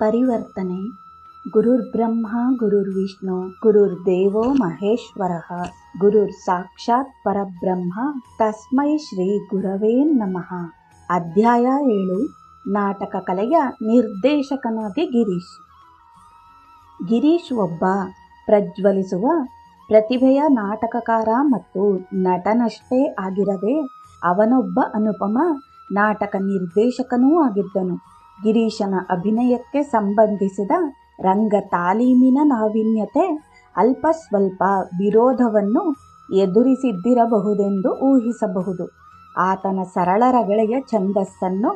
ಪರಿವರ್ತನೆ. ಗುರುರ್ಬ್ರಹ್ಮ ಗುರುರ್ವಿಷ್ಣು ಗುರುರ್ದೇವೋ ಮಹೇಶ್ವರಃ ಗುರುರ್ ಸಾಕ್ಷಾತ್ ಪರಬ್ರಹ್ಮ ತಸ್ಮೈ ಶ್ರೀ ಗುರವೇ ನಮಃ. ಅಧ್ಯಾಯ 7. ನಾಟಕ ಕಲೆಯ ನಿರ್ದೇಶಕನಾಗಿ ಗಿರೀಶ್. ಗಿರೀಶ್ ಒಬ್ಬ ಪ್ರಜ್ವಲಿಸುವ ಪ್ರತಿಭೆಯ ನಾಟಕಕಾರ ಮತ್ತು ನಟನಷ್ಟೇ ಆಗಿರದೆ ಅವನೊಬ್ಬ ಅನುಪಮ ನಾಟಕ ನಿರ್ದೇಶಕನೂ ಆಗಿದ್ದನು. ಗಿರೀಶನ ಅಭಿನಯಕ್ಕೆ ಸಂಬಂಧಿಸಿದ ರಂಗ ತಾಲೀಮಿನ ನಾವೀನ್ಯತೆ ಅಲ್ಪ ಸ್ವಲ್ಪ ವಿರೋಧವನ್ನು ಎದುರಿಸಿದ್ದಿರಬಹುದೆಂದು ಊಹಿಸಬಹುದು. ಆತನ ಸರಳ ರಗಳೆಯ ಛಂದಸ್ಸನ್ನು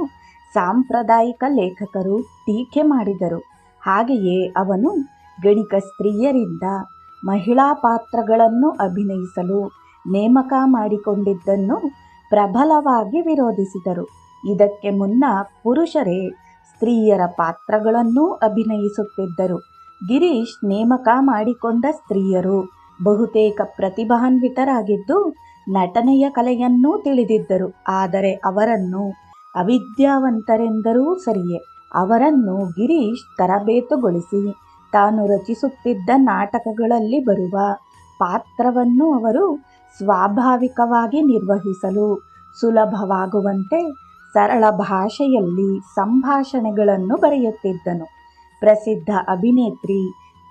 ಸಾಂಪ್ರದಾಯಿಕ ಲೇಖಕರು ಟೀಕೆ ಮಾಡಿದರು. ಹಾಗೆಯೇ ಅವನು ಗಣಿಕ ಸ್ತ್ರೀಯರಿಂದ ಮಹಿಳಾ ಪಾತ್ರಗಳನ್ನು ಅಭಿನಯಿಸಲು ನೇಮಕ ಮಾಡಿಕೊಂಡಿದ್ದನ್ನು ಪ್ರಬಲವಾಗಿ ವಿರೋಧಿಸಿದರು. ಇದಕ್ಕೆ ಮುನ್ನ ಪುರುಷರೇ ಸ್ತ್ರೀಯರ ಪಾತ್ರಗಳನ್ನೂ ಅಭಿನಯಿಸುತ್ತಿದ್ದರು. ಗಿರೀಶ್ ನೇಮಕ ಮಾಡಿಕೊಂಡ ಸ್ತ್ರೀಯರು ಬಹುತೇಕ ಪ್ರತಿಭಾನ್ವಿತರಾಗಿದ್ದು ನಟನೆಯ ಕಲೆಯನ್ನೂ ತಿಳಿದಿದ್ದರು. ಆದರೆ ಅವರನ್ನು ಅವಿದ್ಯಾವಂತರೆಂದರೂ ಸರಿಯೇ. ಅವರನ್ನು ಗಿರೀಶ್ ತರಬೇತುಗೊಳಿಸಿ ತಾನು ರಚಿಸುತ್ತಿದ್ದ ನಾಟಕಗಳಲ್ಲಿ ಬರುವ ಪಾತ್ರವನ್ನು ಅವರು ಸ್ವಾಭಾವಿಕವಾಗಿ ನಿರ್ವಹಿಸಲು ಸುಲಭವಾಗುವಂತೆ ಸರಳ ಭಾಷೆಯಲ್ಲಿ ಸಂಭಾಷಣೆಗಳನ್ನು ಬರೆಯುತ್ತಿದ್ದನು. ಪ್ರಸಿದ್ಧ ಅಭಿನೇತ್ರಿ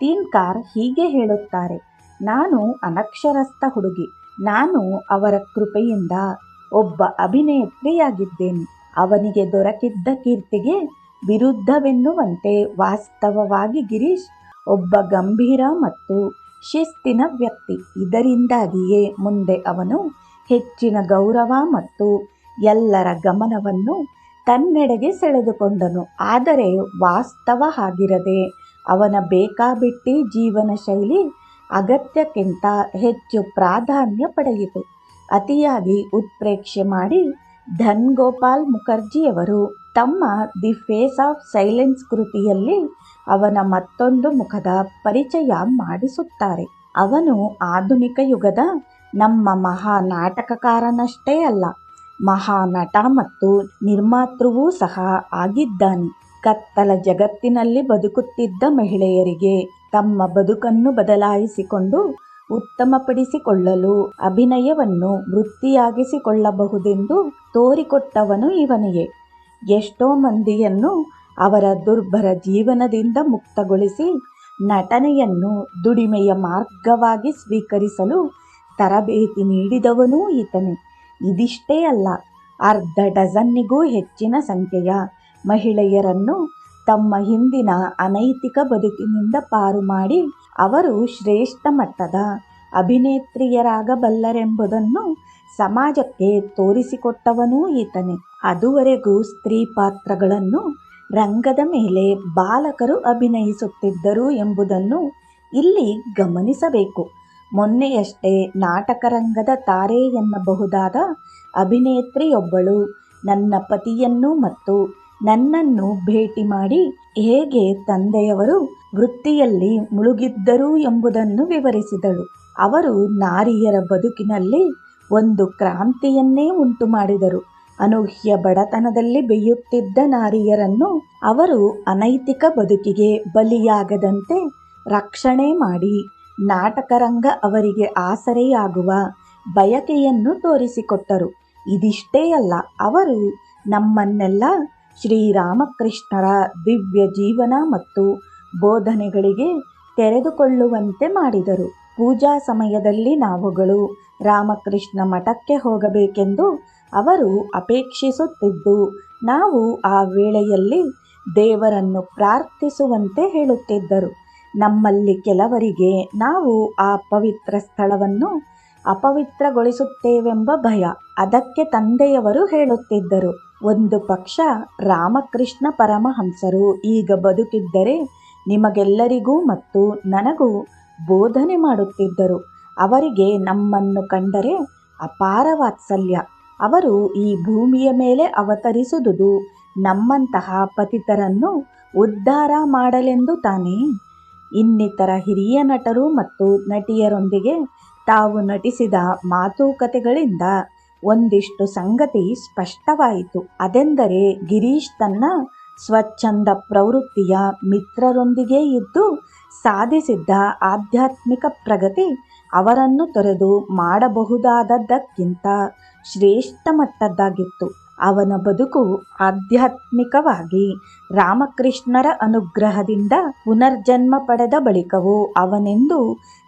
ತೀನ್ಕಾರ್ ಹೀಗೆ ಹೇಳುತ್ತಾರೆ: ನಾನು ಅನಕ್ಷರಸ್ಥ ಹುಡುಗಿ. ನಾನು ಅವರ ಕೃಪೆಯಿಂದ ಒಬ್ಬ ಅಭಿನೇತ್ರಿಯಾಗಿದ್ದೇನೆ. ಅವನಿಗೆ ದೊರಕಿದ್ದ ಕೀರ್ತಿಗೆ ವಿರುದ್ಧವೆನ್ನುವಂತೆ ವಾಸ್ತವವಾಗಿ ಗಿರೀಶ್ ಒಬ್ಬ ಗಂಭೀರ ಮತ್ತು ಶಿಸ್ತಿನ ವ್ಯಕ್ತಿ. ಇದರಿಂದಾಗಿಯೇ ಮುಂದೆ ಅವನು ಹೆಚ್ಚಿನ ಗೌರವ ಮತ್ತು ಎಲ್ಲರ ಗಮನವನ್ನು ತನ್ನೆಡೆಗೆ ಸೆಳೆದುಕೊಂಡನು. ಆದರೆ ವಾಸ್ತವ ಹಾಗಿರದೆ ಅವನ ಬೇಕಾಬಿಟ್ಟಿ ಜೀವನ ಶೈಲಿ ಅಗತ್ಯಕ್ಕಿಂತ ಹೆಚ್ಚು ಪ್ರಾಧಾನ್ಯ ಪಡೆಯಿತು. ಅತಿಯಾಗಿ ಉತ್ಪ್ರೇಕ್ಷೆ ಮಾಡಿ ಧನ್ ಗೋಪಾಲ್ ಮುಖರ್ಜಿಯವರು ತಮ್ಮ ದಿ ಫೇಸ್ ಆಫ್ ಸೈಲೆನ್ಸ್ ಕೃತಿಯಲ್ಲಿ ಅವನ ಮತ್ತೊಂದು ಮುಖದ ಪರಿಚಯ ಮಾಡಿಸುತ್ತಾರೆ. ಅವನು ಆಧುನಿಕ ಯುಗದ ನಮ್ಮ ಮಹಾ ನಾಟಕಕಾರನಷ್ಟೇ ಅಲ್ಲ, ಮಹಾನಟ ಮತ್ತು ನಿರ್ಮಾತೃವೂ ಸಹ ಆಗಿದ್ದಾನೆ. ಕತ್ತಲ ಜಗತ್ತಿನಲ್ಲಿ ಬದುಕುತ್ತಿದ್ದ ಮಹಿಳೆಯರಿಗೆ ತಮ್ಮ ಬದುಕನ್ನು ಬದಲಾಯಿಸಿಕೊಂಡು ಉತ್ತಮಪಡಿಸಿಕೊಳ್ಳಲು ಅಭಿನಯವನ್ನು ವೃತ್ತಿಯಾಗಿಸಿಕೊಳ್ಳಬಹುದೆಂದು ತೋರಿಕೊಟ್ಟವನು ಇವನಿಗೆ. ಎಷ್ಟೋ ಮಂದಿಯನ್ನು ಅವರ ದುರ್ಭರ ಜೀವನದಿಂದ ಮುಕ್ತಗೊಳಿಸಿ ನಟನೆಯನ್ನು ದುಡಿಮೆಯ ಮಾರ್ಗವಾಗಿ ಸ್ವೀಕರಿಸಲು ತರಬೇತಿ ನೀಡಿದವನೂ ಈತನೇ. ಇದಿಷ್ಟೇ ಅಲ್ಲ, ಅರ್ಧ ಡಜನ್ನಿಗೂ ಹೆಚ್ಚಿನ ಸಂಖ್ಯೆಯ ಮಹಿಳೆಯರನ್ನು ತಮ್ಮ ಹಿಂದಿನ ಅನೈತಿಕ ಬದುಕಿನಿಂದ ಪಾರು ಮಾಡಿ ಅವರು ಶ್ರೇಷ್ಠ ಮಟ್ಟದ ಅಭಿನೇತ್ರಿಯರಾಗಬಲ್ಲರೆಂಬುದನ್ನು ಸಮಾಜಕ್ಕೆ ತೋರಿಸಿಕೊಟ್ಟವನೂ ಈತನೇ. ಅದುವರೆಗೂ ಸ್ತ್ರೀ ಪಾತ್ರಗಳನ್ನು ರಂಗದ ಮೇಲೆ ಬಾಲಕರು ಅಭಿನಯಿಸುತ್ತಿದ್ದರು ಎಂಬುದನ್ನು ಇಲ್ಲಿ ಗಮನಿಸಬೇಕು. ಮೊನ್ನೆಯಷ್ಟೇ ನಾಟಕರಂಗದ ತಾರೆ ಎನ್ನಬಹುದಾದ ಅಭಿನೇತ್ರಿಯೊಬ್ಬಳು ನನ್ನ ಪತಿಯನ್ನು ಮತ್ತು ನನ್ನನ್ನು ಭೇಟಿ ಮಾಡಿ ಹೇಗೆ ತಂದೆಯವರು ವೃತ್ತಿಯಲ್ಲಿ ಮುಳುಗಿದ್ದರು ಎಂಬುದನ್ನು ವಿವರಿಸಿದಳು. ಅವರು ನಾರಿಯರ ಬದುಕಿನಲ್ಲಿ ಒಂದು ಕ್ರಾಂತಿಯನ್ನೇ ಉಂಟು ಮಾಡಿದರು. ಅನೂಹ್ಯ ಬಡತನದಲ್ಲಿ ಬೇಯುತ್ತಿದ್ದ ನಾರಿಯರನ್ನು ಅವರು ಅನೈತಿಕ ಬದುಕಿಗೆ ಬಲಿಯಾಗದಂತೆ ರಕ್ಷಣೆ ಮಾಡಿ ನಾಟಕರಂಗ ಅವರಿಗೆ ಆಸರೆಯಾಗುವ ಬಯಕೆಯನ್ನು ತೋರಿಸಿಕೊಟ್ಟರು. ಇದಿಷ್ಟೇ ಅಲ್ಲ, ಅವರು ನಮ್ಮನ್ನೆಲ್ಲ ಶ್ರೀರಾಮಕೃಷ್ಣರ ದಿವ್ಯ ಜೀವನ ಮತ್ತು ಬೋಧನೆಗಳಿಗೆ ತೆರೆದುಕೊಳ್ಳುವಂತೆ ಮಾಡಿದರು. ಪೂಜಾ ಸಮಯದಲ್ಲಿ ನಾವುಗಳು ರಾಮಕೃಷ್ಣ ಮಠಕ್ಕೆ ಹೋಗಬೇಕೆಂದು ಅವರು ಅಪೇಕ್ಷಿಸುತ್ತಿದ್ದು ನಾವು ಆ ವೇಳೆಯಲ್ಲಿ ದೇವರನ್ನು ಪ್ರಾರ್ಥಿಸುವಂತೆ ಹೇಳುತ್ತಿದ್ದರು. ನಮ್ಮಲ್ಲಿ ಕೆಲವರಿಗೆ ನಾವು ಆ ಪವಿತ್ರ ಸ್ಥಳವನ್ನು ಅಪವಿತ್ರಗೊಳಿಸುತ್ತೇವೆಂಬ ಭಯ. ಅದಕ್ಕೆ ತಂದೆಯವರು ಹೇಳುತ್ತಿದ್ದರು, ಒಂದು ಪಕ್ಷ ರಾಮಕೃಷ್ಣ ಪರಮಹಂಸರು ಈಗ ಬದುಕಿದ್ದರೆ ನಿಮಗೆಲ್ಲರಿಗೂ ಮತ್ತು ನನಗೂ ಬೋಧನೆ ಮಾಡುತ್ತಿದ್ದರು. ಅವರಿಗೆ ನಮ್ಮನ್ನು ಕಂಡರೆ ಅಪಾರ ವಾತ್ಸಲ್ಯ. ಅವರು ಈ ಭೂಮಿಯ ಮೇಲೆ ಅವತರಿಸುವುದು ನಮ್ಮಂತಹ ಪತಿತರನ್ನು ಉದ್ಧಾರ ಮಾಡಲೆಂದು ತಾನೇ. ಇನ್ನಿತರ ಹಿರಿಯ ನಟರು ಮತ್ತು ನಟಿಯರೊಂದಿಗೆ ತಾವು ನಟಿಸಿದ ಮಾತುಕತೆಗಳಿಂದ ಒಂದಿಷ್ಟು ಸಂಗತಿ ಸ್ಪಷ್ಟವಾಯಿತು. ಅದೆಂದರೆ ಗಿರೀಶ್ ತನ್ನ ಸ್ವಚ್ಛಂದ ಪ್ರವೃತ್ತಿಯ ಮಿತ್ರರೊಂದಿಗೆ ಇದ್ದು ಸಾಧಿಸಿದ್ದ ಆಧ್ಯಾತ್ಮಿಕ ಪ್ರಗತಿ ಅವರನ್ನು ತೊರೆದು ಮಾಡಬಹುದಾದದ್ದಕ್ಕಿಂತ ಶ್ರೇಷ್ಠ ಮಟ್ಟದ್ದಾಗಿತ್ತು. ಅವನ ಬದುಕು ಆಧ್ಯಾತ್ಮಿಕವಾಗಿ ರಾಮಕೃಷ್ಣರ ಅನುಗ್ರಹದಿಂದ ಪುನರ್ಜನ್ಮ ಪಡೆದ ಬಳಿಕವೂ ಅವನೆಂದು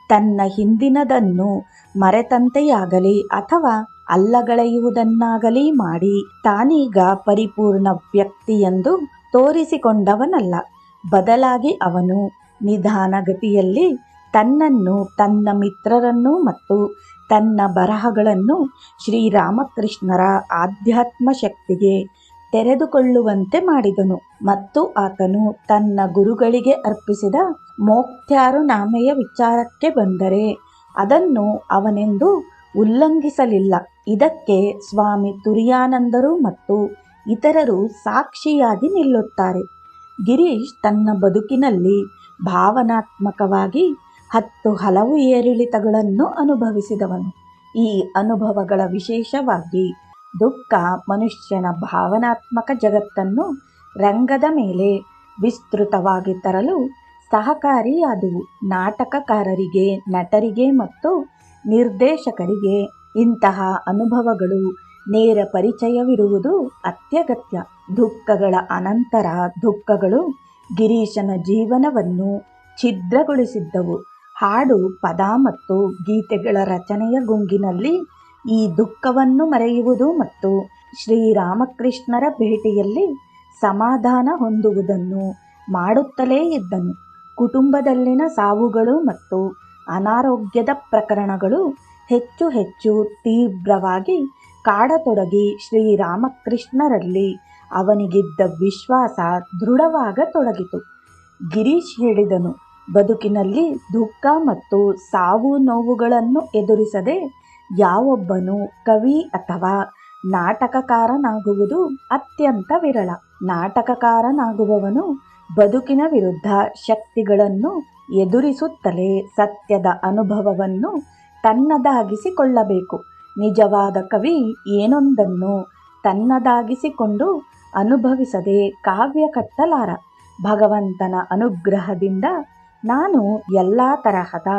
ತನ್ನ ಹಿಂದಿನದನ್ನು ಮರೆತಂತೆಯಾಗಲಿ ಅಥವಾ ಅಲ್ಲಗಳೆಯುವುದನ್ನಾಗಲಿ ಮಾಡಿ ತಾನೀಗ ಪರಿಪೂರ್ಣ ವ್ಯಕ್ತಿಯೆಂದು ತೋರಿಸಿಕೊಂಡವನಲ್ಲ. ಬದಲಾಗಿ ಅವನು ನಿಧಾನಗತಿಯಲ್ಲಿ ತನ್ನನ್ನು, ತನ್ನ ಮಿತ್ರರನ್ನು ಮತ್ತು ತನ್ನ ಬರಹಗಳನ್ನು ಶ್ರೀರಾಮಕೃಷ್ಣರ ಆಧ್ಯಾತ್ಮ ಶಕ್ತಿಗೆ ತೆರೆದುಕೊಳ್ಳುವಂತೆ ಮಾಡಿದನು ಮತ್ತು ಆತನು ತನ್ನ ಗುರುಗಳಿಗೆ ಅರ್ಪಿಸಿದ ಮೋಕ್ತ್ಯಾರುನಾಮೆಯ ವಿಚಾರಕ್ಕೆ ಬಂದರೆ ಅದನ್ನು ಅವನೆಂದೂ ಉಲ್ಲಂಘಿಸಲಿಲ್ಲ. ಇದಕ್ಕೆ ಸ್ವಾಮಿ ತುರಿಯಾನಂದರು ಮತ್ತು ಇತರರು ಸಾಕ್ಷಿಯಾಗಿ ನಿಲ್ಲುತ್ತಾರೆ. ಗಿರೀಶ್ ತನ್ನ ಬದುಕಿನಲ್ಲಿ ಭಾವನಾತ್ಮಕವಾಗಿ 10 ಹಲವು ಏರಿಳಿತಗಳನ್ನು ಅನುಭವಿಸಿದವನು. ಈ ಅನುಭವಗಳ, ವಿಶೇಷವಾಗಿ ದುಃಖ, ಮನುಷ್ಯನ ಭಾವನಾತ್ಮಕ ಜಗತ್ತನ್ನು ರಂಗದ ಮೇಲೆ ವಿಸ್ತೃತವಾಗಿ ತರಲು ಸಹಕಾರಿಯಾದುವು. ನಾಟಕಕಾರರಿಗೆ, ನಟರಿಗೆ ಮತ್ತು ನಿರ್ದೇಶಕರಿಗೆ ಇಂತಹ ಅನುಭವಗಳು ನೇರ ಪರಿಚಯವಿರುವುದು ಅತ್ಯಗತ್ಯ. ದುಃಖಗಳ ಅನಂತರ ದುಃಖಗಳು ಗಿರೀಶನ ಜೀವನವನ್ನು ಛಿದ್ರಗೊಳಿಸಿದ್ದವು. ಹಾಡು, ಪದ ಮತ್ತು ಗೀತೆಗಳ ರಚನೆಯ ಗುಂಗಿನಲ್ಲಿ ಈ ದುಃಖವನ್ನು ಮರೆಯುವುದು ಮತ್ತು ಶ್ರೀರಾಮಕೃಷ್ಣರ ಭೇಟಿಯಲ್ಲಿ ಸಮಾಧಾನ ಹೊಂದುವುದನ್ನು ಮಾಡುತ್ತಲೇ ಇದ್ದನು. ಕುಟುಂಬದಲ್ಲಿನ ಸಾವುಗಳು ಮತ್ತು ಅನಾರೋಗ್ಯದ ಪ್ರಕರಣಗಳು ಹೆಚ್ಚು ಹೆಚ್ಚು ತೀವ್ರವಾಗಿ ಕಾಡತೊಡಗಿ ಶ್ರೀರಾಮಕೃಷ್ಣರಲ್ಲಿ ಅವನಿಗಿದ್ದ ವಿಶ್ವಾಸ ದೃಢವಾಗತೊಡಗಿತು. ಗಿರೀಶ್ ಹೇಳಿದನು, ಬದುಕಿನಲ್ಲಿ ದುಃಖ ಮತ್ತು ಸಾವು ನೋವುಗಳನ್ನು ಎದುರಿಸದೆ ಯಾವೊಬ್ಬನು ಕವಿ ಅಥವಾ ನಾಟಕಕಾರನಾಗುವುದು ಅತ್ಯಂತ ವಿರಳ. ನಾಟಕಕಾರನಾಗುವವನು ಬದುಕಿನ ವಿರುದ್ಧ ಶಕ್ತಿಗಳನ್ನು ಎದುರಿಸುತ್ತಲೇ ಸತ್ಯದ ಅನುಭವವನ್ನು ತನ್ನದಾಗಿಸಿಕೊಳ್ಳಬೇಕು. ನಿಜವಾದ ಕವಿ ಏನೊಂದನ್ನು ತನ್ನದಾಗಿಸಿಕೊಂಡು ಅನುಭವಿಸದೆ ಕಾವ್ಯ ಕಟ್ಟಲಾರ. ಭಗವಂತನ ಅನುಗ್ರಹದಿಂದ ನಾನು ಎಲ್ಲ ತರಹದ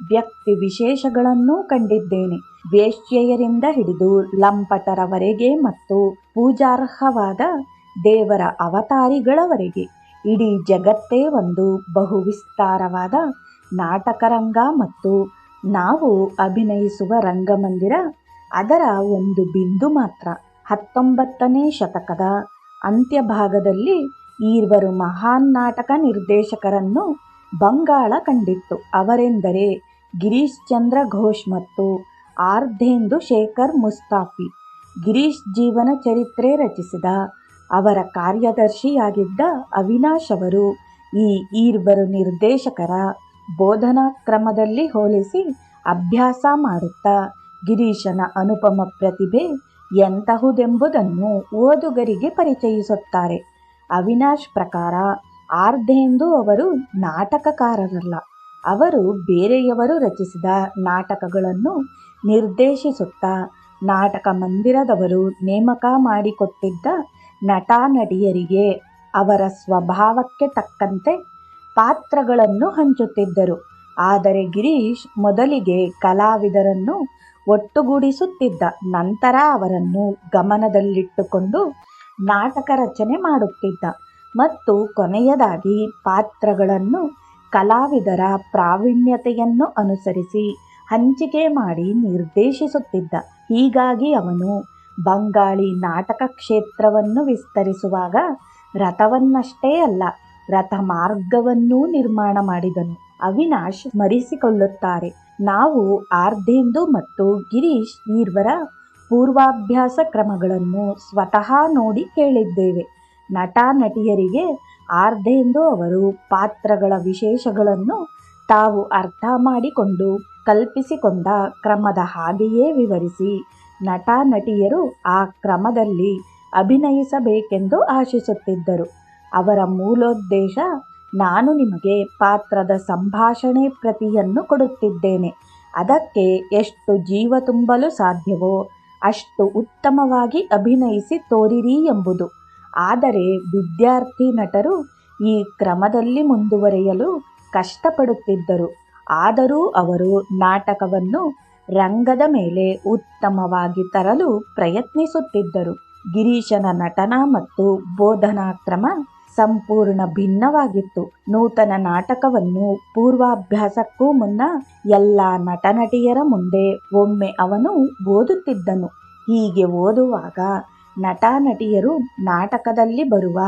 ವ್ಯಕ್ತಿ ವಿಶೇಷಗಳನ್ನೂ ಕಂಡಿದ್ದೇನೆ. ವೇಶ್ಯೆಯರಿಂದ ಹಿಡಿದು ಲಂಪಟರವರೆಗೆ ಮತ್ತು ಪೂಜಾರ್ಹವಾದ ದೇವರ ಅವತಾರಿಗಳವರೆಗೆ. ಇಡೀ ಜಗತ್ತೇ ಒಂದು ಬಹುವಿಸ್ತಾರವಾದ ನಾಟಕರಂಗ ಮತ್ತು ನಾವು ಅಭಿನಯಿಸುವ ರಂಗಮಂದಿರ ಅದರ ಒಂದು ಬಿಂದು ಮಾತ್ರ. 19ನೇ ಶತಕದ ಅಂತ್ಯಭಾಗದಲ್ಲಿ ಈರ್ವರು ಮಹಾನ್ ನಾಟಕ ನಿರ್ದೇಶಕರನ್ನು ಬಂಗಾಳ ಕಂಡಿತ್ತು. ಅವರೆಂದರೆ ಗಿರೀಶ್ ಚಂದ್ರ ಘೋಷ್ ಮತ್ತು ಆರ್ಧೇಂದು ಶೇಖರ್ ಮುಸ್ತಾಫಿ. ಗಿರೀಶ್ ಜೀವನ ಚರಿತ್ರೆ ರಚಿಸಿದ ಅವರ ಕಾರ್ಯದರ್ಶಿಯಾಗಿದ್ದ ಅವಿನಾಶ್ ಅವರು ಈ ಈರ್ವರು ನಿರ್ದೇಶಕರ ಬೋಧನಾ ಕ್ರಮದಲ್ಲಿ ಹೋಲಿಸಿ ಅಭ್ಯಾಸ ಮಾಡುತ್ತಾ ಗಿರೀಶನ ಅನುಪಮ ಪ್ರತಿಭೆ ಎಂತಹುದೆಂಬುದನ್ನು ಓದುಗರಿಗೆ ಪರಿಚಯಿಸುತ್ತಾರೆ. ಅವಿನಾಶ್ ಪ್ರಕಾರ ಆರ್ಧೇಂದು ಅವರು ನಾಟಕಕಾರರಲ್ಲ. ಅವರು ಬೇರೆಯವರು ರಚಿಸಿದ ನಾಟಕಗಳನ್ನು ನಿರ್ದೇಶಿಸುತ್ತಾ ನಾಟಕ ಮಂದಿರದವರು ನೇಮಕ ಮಾಡಿಕೊಟ್ಟಿದ್ದ ನಟ ನಟಿಯರಿಗೆ ಅವರ ಸ್ವಭಾವಕ್ಕೆ ತಕ್ಕಂತೆ ಪಾತ್ರಗಳನ್ನು ಹಂಚುತ್ತಿದ್ದರು. ಆದರೆ ಗಿರೀಶ್ ಮೊದಲಿಗೆ ಕಲಾವಿದರನ್ನು ಒಟ್ಟುಗೂಡಿಸುತ್ತಿದ್ದ, ನಂತರ ಅವರನ್ನು ಗಮನದಲ್ಲಿಟ್ಟುಕೊಂಡು ನಾಟಕ ರಚನೆ ಮಾಡುತ್ತಿದ್ದ ಮತ್ತು ಕೊನೆಯದಾಗಿ ಪಾತ್ರಗಳನ್ನು ಕಲಾವಿದರ ಪ್ರಾವೀಣ್ಯತೆಯನ್ನು ಅನುಸರಿಸಿ ಹಂಚಿಕೆ ಮಾಡಿ ನಿರ್ದೇಶಿಸುತ್ತಿದ್ದ. ಹೀಗಾಗಿ ಅವನು ಬಂಗಾಳಿ ನಾಟಕ ಕ್ಷೇತ್ರವನ್ನು ವಿಸ್ತರಿಸುವಾಗ ರಥವನ್ನಷ್ಟೇ ಅಲ್ಲ, ರಥ ಮಾರ್ಗವನ್ನೂ ನಿರ್ಮಾಣ ಮಾಡಿದನು. ಅವಿನಾಶ್ ಸ್ಮರಿಸಿಕೊಳ್ಳುತ್ತಾರೆ, ನಾವು ಆರ್ಧೇಂದು ಮತ್ತು ಗಿರೀಶ್ ಈರ್ವರ ಪೂರ್ವಾಭ್ಯಾಸ ಕ್ರಮಗಳನ್ನು ಸ್ವತಃ ನೋಡಿ ಕೇಳಿದ್ದೇವೆ. ನಟ ನಟಿಯರಿಗೆ ಆರ್ಧೇಂದು ಅವರು ಪಾತ್ರಗಳ ವಿಶೇಷಗಳನ್ನು ತಾವು ಅರ್ಥ ಮಾಡಿಕೊಂಡು ಕಲ್ಪಿಸಿಕೊಂಡ ಕ್ರಮದ ಹಾಗೆಯೇ ವಿವರಿಸಿ ನಟ ನಟಿಯರು ಆ ಕ್ರಮದಲ್ಲಿ ಅಭಿನಯಿಸಬೇಕೆಂದು ಆಶಿಸುತ್ತಿದ್ದರು. ಅವರ ಮೂಲೋದ್ದೇಶ, ನಾನು ನಿಮಗೆ ಪಾತ್ರದ ಸಂಭಾಷಣೆ ಪ್ರತಿಯನ್ನು ಕೊಡುತ್ತಿದ್ದೇನೆ, ಅದಕ್ಕೆ ಎಷ್ಟು ಜೀವ ತುಂಬಲು ಸಾಧ್ಯವೋ ಅಷ್ಟು ಉತ್ತಮವಾಗಿ ಅಭಿನಯಿಸಿ ತೋರಿರಿ ಎಂಬುದು. ಆದರೆ ವಿದ್ಯಾರ್ಥಿ ನಟರು ಈ ಕ್ರಮದಲ್ಲಿ ಮುಂದುವರಿಯಲು ಕಷ್ಟಪಡುತ್ತಿದ್ದರು. ಆದರೂ ಅವರು ನಾಟಕವನ್ನು ರಂಗದ ಮೇಲೆ ಉತ್ತಮವಾಗಿ ತರಲು ಪ್ರಯತ್ನಿಸುತ್ತಿದ್ದರು. ಗಿರೀಶನ ನಟನಾ ಮತ್ತು ಬೋಧನಾ ಕ್ರಮ ಸಂಪೂರ್ಣ ಭಿನ್ನವಾಗಿತ್ತು. ನೂತನ ನಾಟಕವನ್ನು ಪೂರ್ವಾಭ್ಯಾಸಕ್ಕೂ ಮುನ್ನ ಎಲ್ಲ ನಟನಟಿಯರ ಮುಂದೆ ಒಮ್ಮೆ ಅವನು ಓದುತ್ತಿದ್ದನು. ಹೀಗೆ ಓದುವಾಗ ನಟನಟಿಯರು ನಾಟಕದಲ್ಲಿ ಬರುವ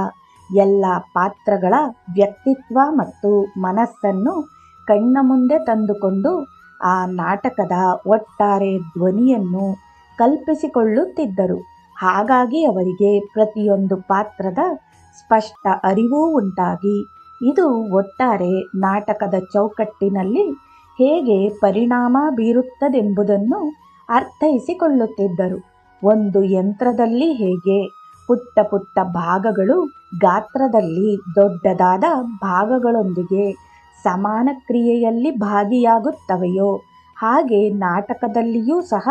ಎಲ್ಲ ಪಾತ್ರಗಳ ವ್ಯಕ್ತಿತ್ವ ಮತ್ತು ಮನಸ್ಸನ್ನು ಕಣ್ಣ ಮುಂದೆ ತಂದುಕೊಂಡು ಆ ನಾಟಕದ ಒಟ್ಟಾರೆ ಧ್ವನಿಯನ್ನು ಕಲ್ಪಿಸಿಕೊಳ್ಳುತ್ತಿದ್ದರು. ಹಾಗಾಗಿ ಅವರಿಗೆ ಪ್ರತಿಯೊಂದು ಪಾತ್ರದ ಸ್ಪಷ್ಟ ಅರಿವು ಉಂಟಾಗಿ ಇದು ಒಟ್ಟಾರೆ ನಾಟಕದ ಚೌಕಟ್ಟಿನಲ್ಲಿ ಹೇಗೆ ಪರಿಣಾಮ ಬೀರುತ್ತದೆಂಬುದನ್ನು ಅರ್ಥೈಸಿಕೊಳ್ಳುತ್ತಿದ್ದರು. ಒಂದು ಯಂತ್ರದಲ್ಲಿ ಹೇಗೆ ಪುಟ್ಟ ಪುಟ್ಟ ಭಾಗಗಳು ಗಾತ್ರದಲ್ಲಿ ದೊಡ್ಡದಾದ ಭಾಗಗಳೊಂದಿಗೆ ಸಮಾನ ಕ್ರಿಯೆಯಲ್ಲಿ ಭಾಗಿಯಾಗುತ್ತವೆಯೋ ಹಾಗೆ ನಾಟಕದಲ್ಲಿಯೂ ಸಹ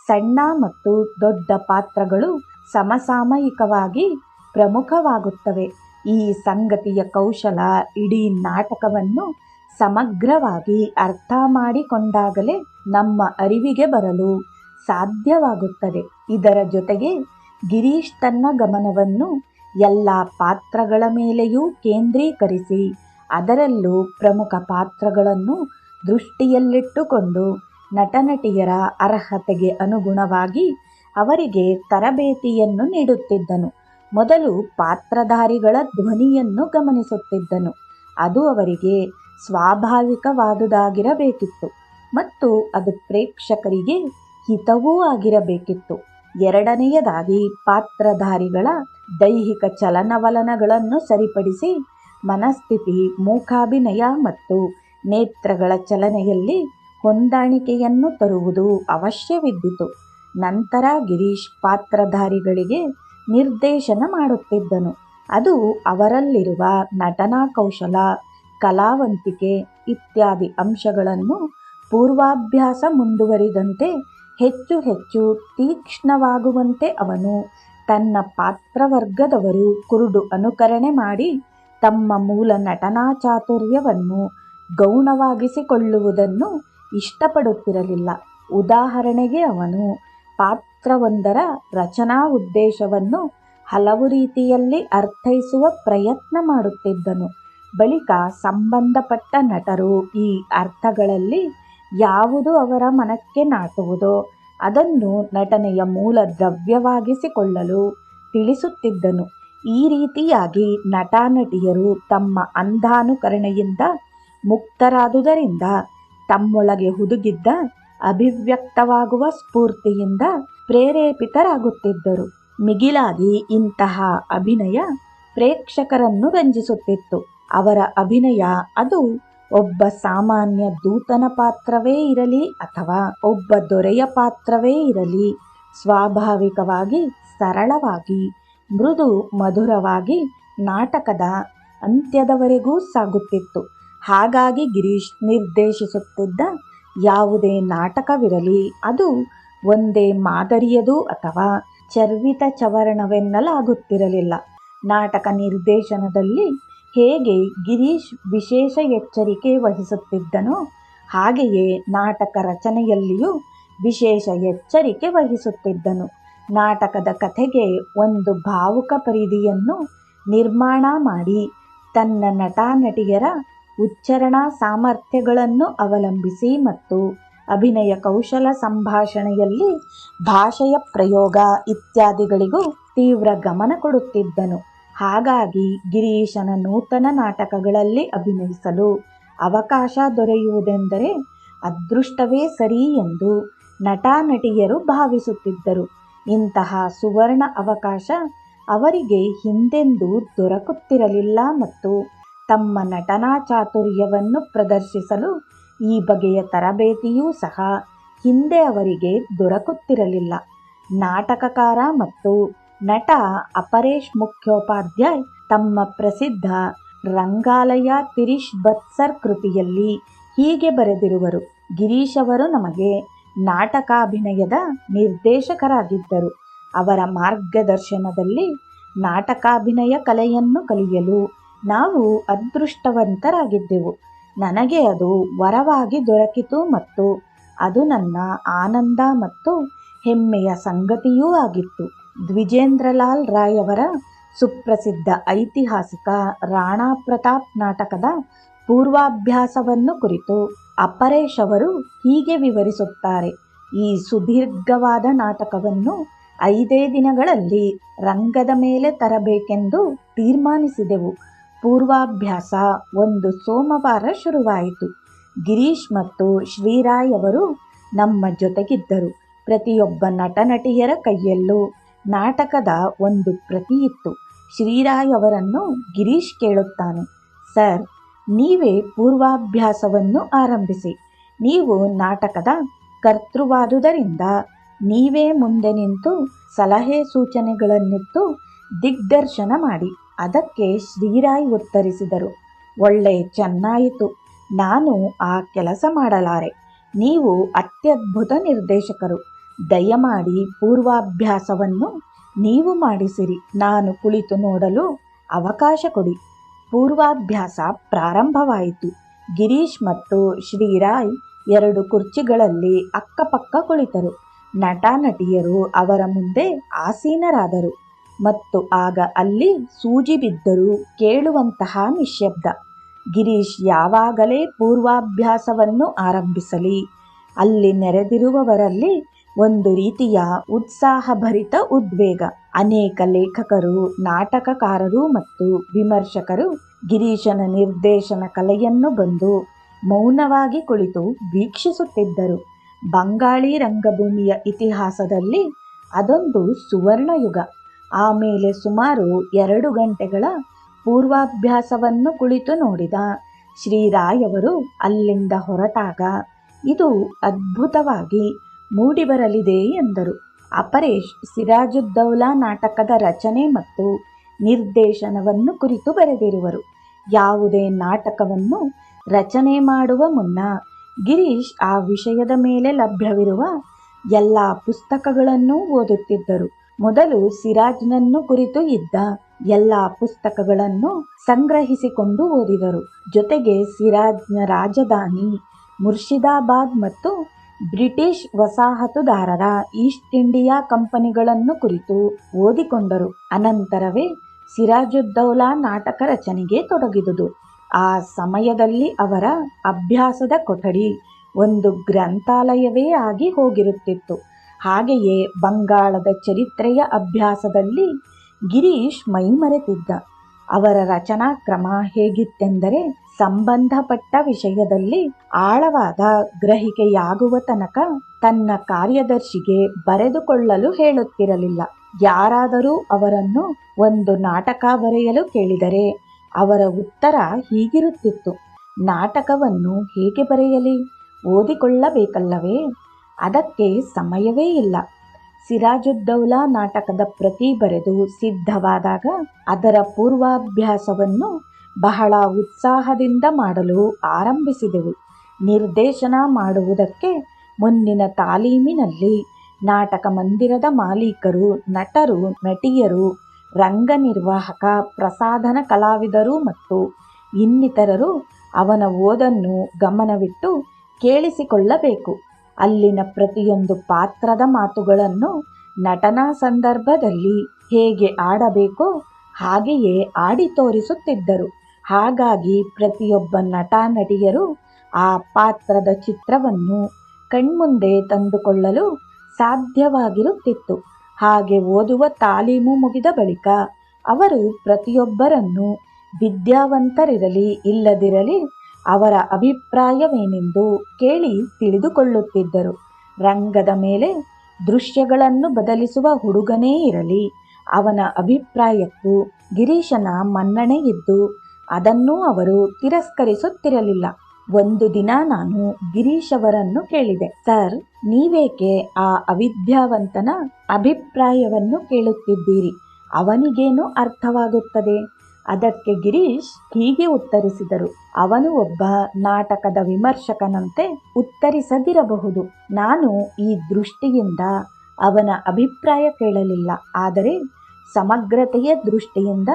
ಸಣ್ಣ ಮತ್ತು ದೊಡ್ಡ ಪಾತ್ರಗಳು ಸಮಸಾಮಯಿಕವಾಗಿ ಪ್ರಮುಖವಾಗುತ್ತವೆ. ಈ ಸಂಗತಿಯ ಕೌಶಲ ಇಡೀ ನಾಟಕವನ್ನು ಸಮಗ್ರವಾಗಿ ಅರ್ಥ ಮಾಡಿಕೊಂಡಾಗಲೇ ನಮ್ಮ ಅರಿವಿಗೆ ಬರಲು ಸಾಧ್ಯವಾಗುತ್ತದೆ. ಇದರ ಜೊತೆಗೆ ಗಿರೀಶ್ ತನ್ನ ಗಮನವನ್ನು ಎಲ್ಲ ಪಾತ್ರಗಳ ಮೇಲೆಯೂ ಕೇಂದ್ರೀಕರಿಸಿ ಅದರಲ್ಲೂ ಪ್ರಮುಖ ಪಾತ್ರಗಳನ್ನು ದೃಷ್ಟಿಯಲ್ಲಿಟ್ಟುಕೊಂಡು ನಟನಟಿಯರ ಅರ್ಹತೆಗೆ ಅನುಗುಣವಾಗಿ ಅವರಿಗೆ ತರಬೇತಿಯನ್ನು ನೀಡುತ್ತಿದ್ದನು. ಮೊದಲು ಪಾತ್ರಧಾರಿಗಳ ಧ್ವನಿಯನ್ನು ಗಮನಿಸುತ್ತಿದ್ದನು. ಅದು ಅವರಿಗೆ ಸ್ವಾಭಾವಿಕವಾದುದಾಗಿರಬೇಕಿತ್ತು ಮತ್ತು ಅದು ಪ್ರೇಕ್ಷಕರಿಗೆ ಹಿತವೂ ಆಗಿರಬೇಕಿತ್ತು. ಎರಡನೆಯದಾಗಿ ಪಾತ್ರಧಾರಿಗಳ ದೈಹಿಕ ಚಲನವಲನಗಳನ್ನು ಸರಿಪಡಿಸಿ ಮನಸ್ಥಿತಿ, ಮೂಕಾಭಿನಯ ಮತ್ತು ನೇತ್ರಗಳ ಚಲನೆಯಲ್ಲಿ ಹೊಂದಾಣಿಕೆಯನ್ನು ತರುವುದು ಅವಶ್ಯವಿದ್ದಿತು. ನಂತರ ಗಿರೀಶ್ ಪಾತ್ರಧಾರಿಗಳಿಗೆ ನಿರ್ದೇಶನ ಮಾಡುತ್ತಿದ್ದನು. ಅದು ಅವರಲ್ಲಿರುವ ನಟನಾ ಕೌಶಲ, ಕಲಾವಂತಿಕೆ ಇತ್ಯಾದಿ ಅಂಶಗಳನ್ನು ಪೂರ್ವಾಭ್ಯಾಸ ಮುಂದುವರಿದಂತೆ ಹೆಚ್ಚು ಹೆಚ್ಚು ತೀಕ್ಷ್ಣವಾಗುವಂತೆ ಅವನು ತನ್ನ ಪಾತ್ರವರ್ಗದವರು ಕುರುಡು ಅನುಕರಣೆ ಮಾಡಿ ತಮ್ಮ ಮೂಲ ನಟನಾ ಚಾತುರ್ಯವನ್ನು ಗೌಣವಾಗಿಸಿಕೊಳ್ಳುವುದನ್ನು ಇಷ್ಟಪಡುತ್ತಿರಲಿಲ್ಲ. ಉದಾಹರಣೆಗೆ ಅವನು ಪಾತ್ರವೊಂದರ ರಚನಾ ಉದ್ದೇಶವನ್ನು ಹಲವು ರೀತಿಯಲ್ಲಿ ಅರ್ಥೈಸುವ ಪ್ರಯತ್ನ ಮಾಡುತ್ತಿದ್ದನು. ಬಳಿಕ ಸಂಬಂಧಪಟ್ಟ ನಟರು ಈ ಅರ್ಥಗಳಲ್ಲಿ ಯಾವುದು ಅವರ ಮನಕ್ಕೆ ನಾಟುವುದೋ ಅದನ್ನು ನಟನೆಯ ಮೂಲ ದ್ರವ್ಯವಾಗಿಸಿಕೊಳ್ಳಲು ತಿಳಿಸುತ್ತಿದ್ದನು. ಈ ರೀತಿಯಾಗಿ ನಟನಟಿಯರು ತಮ್ಮ ಅಂಧಾನುಕರಣೆಯಿಂದ ಮುಕ್ತರಾದುದರಿಂದ ತಮ್ಮೊಳಗೆ ಹುದುಗಿದ್ದ ಅಭಿವ್ಯಕ್ತವಾಗುವ ಸ್ಫೂರ್ತಿಯಿಂದ ಪ್ರೇರೇಪಿತರಾಗುತ್ತಿದ್ದರು. ಮಿಗಿಲಾಗಿ ಇಂತಹ ಅಭಿನಯ ಪ್ರೇಕ್ಷಕರನ್ನು ರಂಜಿಸುತ್ತಿತ್ತು. ಅವರ ಅಭಿನಯ ಅದು ಒಬ್ಬ ಸಾಮಾನ್ಯ ದೂತನ ಪಾತ್ರವೇ ಇರಲಿ ಅಥವಾ ಒಬ್ಬ ದೊರೆಯ ಪಾತ್ರವೇ ಇರಲಿ ಸ್ವಾಭಾವಿಕವಾಗಿ, ಸರಳವಾಗಿ, ಮೃದು ಮಧುರವಾಗಿ ನಾಟಕದ ಅಂತ್ಯದವರೆಗೂ ಸಾಗುತ್ತಿತ್ತು. ಹಾಗಾಗಿ ಗಿರೀಶ್ ನಿರ್ದೇಶಿಸುತ್ತಿದ್ದ ಯಾವುದೇ ನಾಟಕವಿರಲಿ ಅದು ಒಂದೇ ಮಾದರಿಯದು ಅಥವಾ ಚರ್ವಿತ ಚವರಣವೆನ್ನಲಾಗುತ್ತಿರಲಿಲ್ಲ. ನಾಟಕ ನಿರ್ದೇಶನದಲ್ಲಿ ಹೇಗೆ ಗಿರೀಶ್ ವಿಶೇಷ ಎಚ್ಚರಿಕೆ ವಹಿಸುತ್ತಿದ್ದನೋ ಹಾಗೆಯೇ ನಾಟಕ ರಚನೆಯಲ್ಲಿಯೂ ವಿಶೇಷ ಎಚ್ಚರಿಕೆ ವಹಿಸುತ್ತಿದ್ದನು. ನಾಟಕದ ಕಥೆಗೆ ಒಂದು ಭಾವುಕ ಪರಿಧಿಯನ್ನು ನಿರ್ಮಾಣ ಮಾಡಿ ತನ್ನ ನಟನಟಿಯರ ಉಚ್ಚಾರಣಾ ಸಾಮರ್ಥ್ಯಗಳನ್ನು ಅವಲಂಬಿಸಿ ಮತ್ತು ಅಭಿನಯ ಕೌಶಲ, ಸಂಭಾಷಣೆಯಲ್ಲಿ ಭಾಷೆಯ ಪ್ರಯೋಗ ಇತ್ಯಾದಿಗಳಿಗೂ ತೀವ್ರ ಗಮನ ಕೊಡುತ್ತಿದ್ದನು. ಹಾಗಾಗಿ ಗಿರೀಶನ ನೂತನ ನಾಟಕಗಳಲ್ಲಿ ಅಭಿನಯಿಸಲು ಅವಕಾಶ ದೊರೆಯುವುದೆಂದರೆ ಅದೃಷ್ಟವೇ ಸರಿ ಎಂದು ನಟನಟಿಯರು ಭಾವಿಸುತ್ತಿದ್ದರು. ಇಂತಹ ಸುವರ್ಣ ಅವಕಾಶ ಅವರಿಗೆ ಹಿಂದೆಂದೂ ದೊರಕುತ್ತಿರಲಿಲ್ಲ ಮತ್ತು ತಮ್ಮ ನಟನಾ ಚಾತುರ್ಯವನ್ನು ಪ್ರದರ್ಶಿಸಲು ಈ ಬಗೆಯ ತರಬೇತಿಯೂ ಸಹ ಹಿಂದೆ ಅವರಿಗೆ ದೊರಕುತ್ತಿರಲಿಲ್ಲ. ನಾಟಕಕಾರ ಮತ್ತು ನಟ ಅಪರೇಶ್ ಮುಖ್ಯೋಪಾಧ್ಯಾಯ್ ತಮ್ಮ ಪ್ರಸಿದ್ಧ ರಂಗಾಲಯ ತಿರಿಶ್ ಬತ್ಸರ್ ಕೃತಿಯಲ್ಲಿ ಹೀಗೆ ಬರೆದಿರುವರು: ಗಿರೀಶ್ ಅವರು ನಮಗೆ ನಾಟಕಾಭಿನಯದ ನಿರ್ದೇಶಕರಾಗಿದ್ದರು. ಅವರ ಮಾರ್ಗದರ್ಶನದಲ್ಲಿ ನಾಟಕಾಭಿನಯ ಕಲೆಯನ್ನು ಕಲಿಯಲು ನಾವು ಅದೃಷ್ಟವಂತರಾಗಿದ್ದೆವು. ನನಗೆ ಅದು ವರವಾಗಿ ದೊರಕಿತು ಮತ್ತು ಅದು ನನ್ನ ಆನಂದ ಮತ್ತು ಹೆಮ್ಮೆಯ ಸಂಗತಿಯೂ ಆಗಿತ್ತು. ದ್ವಿಜೇಂದ್ರಲಾಲ್ ರಾಯ್ ಅವರ ಸುಪ್ರಸಿದ್ಧ ಐತಿಹಾಸಿಕ ರಾಣಾ ಪ್ರತಾಪ್ ನಾಟಕದ ಪೂರ್ವಾಭ್ಯಾಸವನ್ನು ಕುರಿತು ಅಪರೇಶ್ ಅವರು ಹೀಗೆ ವಿವರಿಸುತ್ತಾರೆ. ಈ ಸುದೀರ್ಘವಾದ ನಾಟಕವನ್ನು 5 ದಿನಗಳಲ್ಲಿ ರಂಗದ ಮೇಲೆ ತರಬೇಕೆಂದು ತೀರ್ಮಾನಿಸಿದೆವು. ಪೂರ್ವಾಭ್ಯಾಸ ಒಂದು ಸೋಮವಾರ ಶುರುವಾಯಿತು. ಗಿರೀಶ್ ಮತ್ತು ಶ್ರೀರಾಯ್ ಅವರು ನಮ್ಮ ಜೊತೆಗಿದ್ದರು. ಪ್ರತಿಯೊಬ್ಬ ನಟನಟಿಯರ ಕೈಯಲ್ಲೂ ನಾಟಕದ ಒಂದು ಪ್ರತಿ ಇತ್ತು. ಶ್ರೀರಾಯ್ ಅವರನ್ನು ಗಿರೀಶ್ ಕೇಳುತ್ತಾನೆ, ಸರ್, ನೀವೇ ಪೂರ್ವಾಭ್ಯಾಸವನ್ನು ಆರಂಭಿಸಿ. ನೀವು ನಾಟಕದ ಕರ್ತೃವಾದುದರಿಂದ ನೀವೇ ಮುಂದೆ ನಿಂತು ಸಲಹೆ ಸೂಚನೆಗಳನ್ನಿತ್ತು ದಿಗ್ದರ್ಶನ ಮಾಡಿ. ಅದಕ್ಕೆ ಶ್ರೀರಾಯ್ ಉತ್ತರಿಸಿದರು, ಒಳ್ಳೆ ಚೆನ್ನಾಯಿತು, ನಾನು ಆ ಕೆಲಸ ಮಾಡಲಾರೆ. ನೀವು ಅತ್ಯದ್ಭುತ ನಿರ್ದೇಶಕರು. ದಯಮಾಡಿ ಪೂರ್ವಾಭ್ಯಾಸವನ್ನು ನೀವು ಮಾಡಿಸಿರಿ. ನಾನು ಕುಳಿತು ನೋಡಲು ಅವಕಾಶ ಕೊಡಿ. ಪೂರ್ವಾಭ್ಯಾಸ ಪ್ರಾರಂಭವಾಯಿತು. ಗಿರೀಶ್ ಮತ್ತು ಶ್ರೀರಾಯ್ 2 ಕುರ್ಚಿಗಳಲ್ಲಿ ಅಕ್ಕಪಕ್ಕ ಕುಳಿತರು. ನಟ ನಟಿಯರು ಅವರ ಮುಂದೆ ಆಸೀನರಾದರು ಮತ್ತು ಆಗ ಅಲ್ಲಿ ಸೂಜಿ ಬಿದ್ದರೂ ಕೇಳುವಂತಹ ನಿಶ್ಶಬ್ದ. ಗಿರೀಶ್ ಯಾವಾಗಲೇ ಪೂರ್ವಾಭ್ಯಾಸವನ್ನು ಆರಂಭಿಸಲಿ, ಅಲ್ಲಿ ನೆರೆದಿರುವವರಲ್ಲಿ ಒಂದು ರೀತಿಯ ಉತ್ಸಾಹಭರಿತ ಉದ್ವೇಗ. ಅನೇಕ ಲೇಖಕರು, ನಾಟಕಕಾರರು ಮತ್ತು ವಿಮರ್ಶಕರು ಗಿರೀಶನ ನಿರ್ದೇಶನ ಕಲೆಯನ್ನು ಬಂದು ಮೌನವಾಗಿ ಕುಳಿತು ವೀಕ್ಷಿಸುತ್ತಿದ್ದರು. ಬಂಗಾಳಿ ರಂಗಭೂಮಿಯ ಇತಿಹಾಸದಲ್ಲಿ ಅದೊಂದು ಸುವರ್ಣಯುಗ. ಆಮೇಲೆ ಸುಮಾರು 2 ಗಂಟೆಗಳ ಪೂರ್ವಾಭ್ಯಾಸವನ್ನು ಕುಳಿತು ನೋಡಿದ ಶ್ರೀರಾಯ್ ಅವರು ಅಲ್ಲಿಂದ ಹೊರಟಾಗ ಇದು ಅದ್ಭುತವಾಗಿ ಮೂಡಿಬರಲಿದೆ ಎಂದರು. ಅಪರೇಶ್ ಸಿರಾಜುದ್ದೌಲಾ ನಾಟಕದ ರಚನೆ ಮತ್ತು ನಿರ್ದೇಶನವನ್ನು ಕುರಿತು ಬರೆದಿರುವರು. ಯಾವುದೇ ನಾಟಕವನ್ನು ರಚನೆ ಮಾಡುವ ಮುನ್ನ ಗಿರೀಶ್ ಆ ವಿಷಯದ ಮೇಲೆ ಲಭ್ಯವಿರುವ ಎಲ್ಲ ಪುಸ್ತಕಗಳನ್ನೂ ಓದುತ್ತಿದ್ದರು. ಮೊದಲು ಸಿರಾಜ್ನನ್ನು ಕುರಿತು ಇದ್ದ ಎಲ್ಲ ಪುಸ್ತಕಗಳನ್ನು ಸಂಗ್ರಹಿಸಿಕೊಂಡು ಓದಿದರು. ಜೊತೆಗೆ ಸಿರಾಜ್ನ ರಾಜಧಾನಿ ಮುರ್ಷಿದಾಬಾದ್ ಮತ್ತು ಬ್ರಿಟಿಷ್ ವಸಾಹತುದಾರರ ಈಸ್ಟ್ ಇಂಡಿಯಾ ಕಂಪನಿಗಳನ್ನು ಕುರಿತು ಓದಿಕೊಂಡರು. ಅನಂತರವೇ ಸಿರಾಜುದ್ದೌಲಾ ನಾಟಕ ರಚನೆಗೆ ತೊಡಗಿದುದು. ಆ ಸಮಯದಲ್ಲಿ ಅವರ ಅಭ್ಯಾಸದ ಕೊಠಡಿ ಒಂದು ಗ್ರಂಥಾಲಯವೇ ಆಗಿ ಹೋಗಿರುತ್ತಿತ್ತು. ಹಾಗೆಯೇ ಬಂಗಾಳದ ಚರಿತ್ರೆಯ ಅಭ್ಯಾಸದಲ್ಲಿ ಗಿರೀಶ್ ಮೈಮರೆತಿದ್ದ. ಅವರ ರಚನಾ ಕ್ರಮ ಹೇಗಿತ್ತೆಂದರೆ, ಸಂಬಂಧಪಟ್ಟ ವಿಷಯದಲ್ಲಿ ಆಳವಾದ ಗ್ರಹಿಕೆಯಾಗುವ ತನಕ ತನ್ನ ಕಾರ್ಯದರ್ಶಿಗೆ ಬರೆದುಕೊಳ್ಳಲು ಹೇಳುತ್ತಿರಲಿಲ್ಲ. ಯಾರಾದರೂ ಅವರನ್ನು ಒಂದು ನಾಟಕ ಬರೆಯಲು ಕೇಳಿದರೆ ಅವರ ಉತ್ತರ ಹೀಗಿರುತ್ತಿತ್ತು, ನಾಟಕವನ್ನು ಹೇಗೆ ಬರೆಯಲಿ, ಓದಿಕೊಳ್ಳಬೇಕಲ್ಲವೇ, ಅದಕ್ಕೆ ಸಮಯವೇ ಇಲ್ಲ. ಸಿರಾಜುದ್ದೌಲಾ ನಾಟಕದ ಪ್ರತಿ ಬರೆದು ಸಿದ್ಧವಾದಾಗ ಅದರ ಪೂರ್ವಾಭ್ಯಾಸವನ್ನು ಬಹಳ ಉತ್ಸಾಹದಿಂದ ಮಾಡಲು ಆರಂಭಿಸಿದೆವು. ನಿರ್ದೇಶನ ಮಾಡುವುದಕ್ಕೆ ಮುಂದಿನ ತಾಲೀಮಿನಲ್ಲಿ ನಾಟಕ ಮಂದಿರದ ಮಾಲೀಕರು, ನಟರು, ನಟಿಯರು, ರಂಗ ನಿರ್ವಾಹಕ, ಪ್ರಸಾಧನ ಕಲಾವಿದರು ಮತ್ತು ಇನ್ನಿತರರು ಅವನ ಓದನ್ನು ಗಮನವಿಟ್ಟು ಕೇಳಿಸಿಕೊಳ್ಳಬೇಕು. ಅಲ್ಲಿನ ಪ್ರತಿಯೊಂದು ಪಾತ್ರದ ಮಾತುಗಳನ್ನು ನಟನಾ ಸಂದರ್ಭದಲ್ಲಿ ಹೇಗೆ ಆಡಬೇಕೋ ಹಾಗೆಯೇ ಆಡಿ ತೋರಿಸುತ್ತಿದ್ದರು. ಹಾಗಾಗಿ ಪ್ರತಿಯೊಬ್ಬ ನಟ ನಟಿಯರು ಆ ಪಾತ್ರದ ಚಿತ್ರವನ್ನು ಕಣ್ಮುಂದೆ ತಂದುಕೊಳ್ಳಲು ಸಾಧ್ಯವಾಗಿರುತ್ತಿತ್ತು. ಹಾಗೆ ಓದುವ ತಾಲೀಮು ಮುಗಿದ ಬಳಿಕ ಅವರು ಪ್ರತಿಯೊಬ್ಬರನ್ನು ವಿದ್ಯಾವಂತರಿರಲಿ ಇಲ್ಲದಿರಲಿ ಅವರ ಅಭಿಪ್ರಾಯವೇನೆಂದು ಕೇಳಿ ತಿಳಿದುಕೊಳ್ಳುತ್ತಿದ್ದರು. ರಂಗದ ಮೇಲೆ ದೃಶ್ಯಗಳನ್ನು ಬದಲಿಸುವ ಹುಡುಗನೇ ಇರಲಿ, ಅವನ ಅಭಿಪ್ರಾಯಕ್ಕೂ ಗಿರೀಶನ ಮನ್ನಣೆ ಇದ್ದು ಅದನ್ನೂ ಅವರು ತಿರಸ್ಕರಿಸುತ್ತಿರಲಿಲ್ಲ. ಒಂದು ದಿನ ನಾನು ಗಿರೀಶ್ ಅವರನ್ನು ಕೇಳಿದೆ, ಸರ್, ನೀವೇಕೆ ಆ ಅವಿದ್ಯಾವಂತನ ಅಭಿಪ್ರಾಯವನ್ನು ಕೇಳುತ್ತಿದ್ದೀರಿ? ಅವನಿಗೇನು ಅರ್ಥವಾಗುತ್ತದೆ? ಅದಕ್ಕೆ ಗಿರೀಶ್ ಹೀಗೆ ಉತ್ತರಿಸಿದರು, ಅವನು ಒಬ್ಬ ನಾಟಕದ ವಿಮರ್ಶಕನಂತೆ ಉತ್ತರಿಸದಿರಬಹುದು. ನಾನು ಈ ದೃಷ್ಟಿಯಿಂದ ಅವನ ಅಭಿಪ್ರಾಯ ಕೇಳಲಿಲ್ಲ. ಆದರೆ ಸಮಗ್ರತೆಯ ದೃಷ್ಟಿಯಿಂದ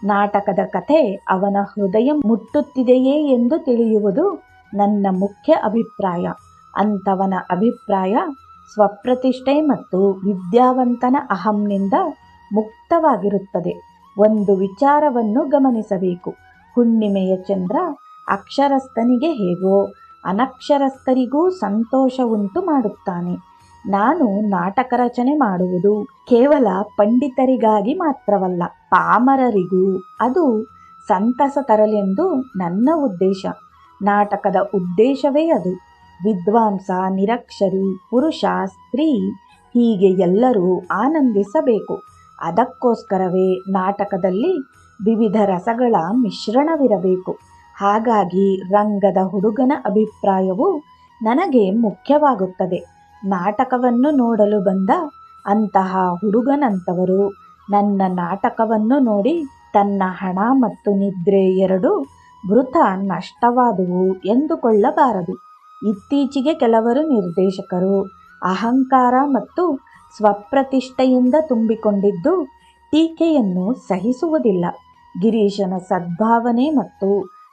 ನಾಟಕದ ಕಥೆ ಅವನ ಹೃದಯ ಮುಟ್ಟುತ್ತಿದೆಯೇ ಎಂದು ತಿಳಿಯುವುದು ನನ್ನ ಮುಖ್ಯ ಅಭಿಪ್ರಾಯ. ಅಂಥವನ ಅಭಿಪ್ರಾಯ ಸ್ವಪ್ರತಿಷ್ಠೆ ಮತ್ತು ವಿದ್ಯಾವಂತನ ಅಹಂನಿಂದ ಮುಕ್ತವಾಗಿರುತ್ತದೆ. ಒಂದು ವಿಚಾರವನ್ನು ಗಮನಿಸಬೇಕು. ಹುಣ್ಣಿಮೆಯ ಚಂದ್ರ ಅಕ್ಷರಸ್ಥನಿಗೆ ಹೇಗೋ ಅನಕ್ಷರಸ್ಥರಿಗೂ ಸಂತೋಷ ಉಂಟು ಮಾಡುತ್ತಾನೆ. ನಾನು ನಾಟಕ ರಚನೆ ಮಾಡುವುದು ಕೇವಲ ಪಂಡಿತರಿಗಾಗಿ ಮಾತ್ರವಲ್ಲ, ಪಾಮರರಿಗೂ ಅದು ಸಂತಸ ತರಲೆಂದು ನನ್ನ ಉದ್ದೇಶ. ನಾಟಕದ ಉದ್ದೇಶವೇ ಅದು. ವಿದ್ವಾಂಸ, ನಿರಕ್ಷರಿ, ಪುರುಷ, ಸ್ತ್ರೀ ಹೀಗೆ ಎಲ್ಲರೂ ಆನಂದಿಸಬೇಕು. ಅದಕ್ಕೋಸ್ಕರವೇ ನಾಟಕದಲ್ಲಿ ವಿವಿಧ ರಸಗಳ ಮಿಶ್ರಣವಿರಬೇಕು. ಹಾಗಾಗಿ ರಂಗದ ಹುಡುಗನ ಅಭಿಪ್ರಾಯವು ನನಗೆ ಮುಖ್ಯವಾಗುತ್ತದೆ. ನಾಟಕವನ್ನು ನೋಡಲು ಬಂದ ಅಂತಹ ಹುಡುಗನಂತವರು ನನ್ನ ನಾಟಕವನ್ನು ನೋಡಿ ತನ್ನ ಹಣ ಮತ್ತು ನಿದ್ರೆ ಎರಡೂ ವೃಥ ನಷ್ಟವಾದುವು ಎಂದುಕೊಳ್ಳಬಾರದು. ಇತ್ತೀಚೆಗೆ ಕೆಲವರು ನಿರ್ದೇಶಕರು ಅಹಂಕಾರ ಮತ್ತು ಸ್ವಪ್ರತಿಷ್ಠೆಯಿಂದ ತುಂಬಿಕೊಂಡಿದ್ದು ಟೀಕೆಯನ್ನು ಸಹಿಸುವುದಿಲ್ಲ. ಗಿರೀಶನ ಸದ್ಭಾವನೆ ಮತ್ತು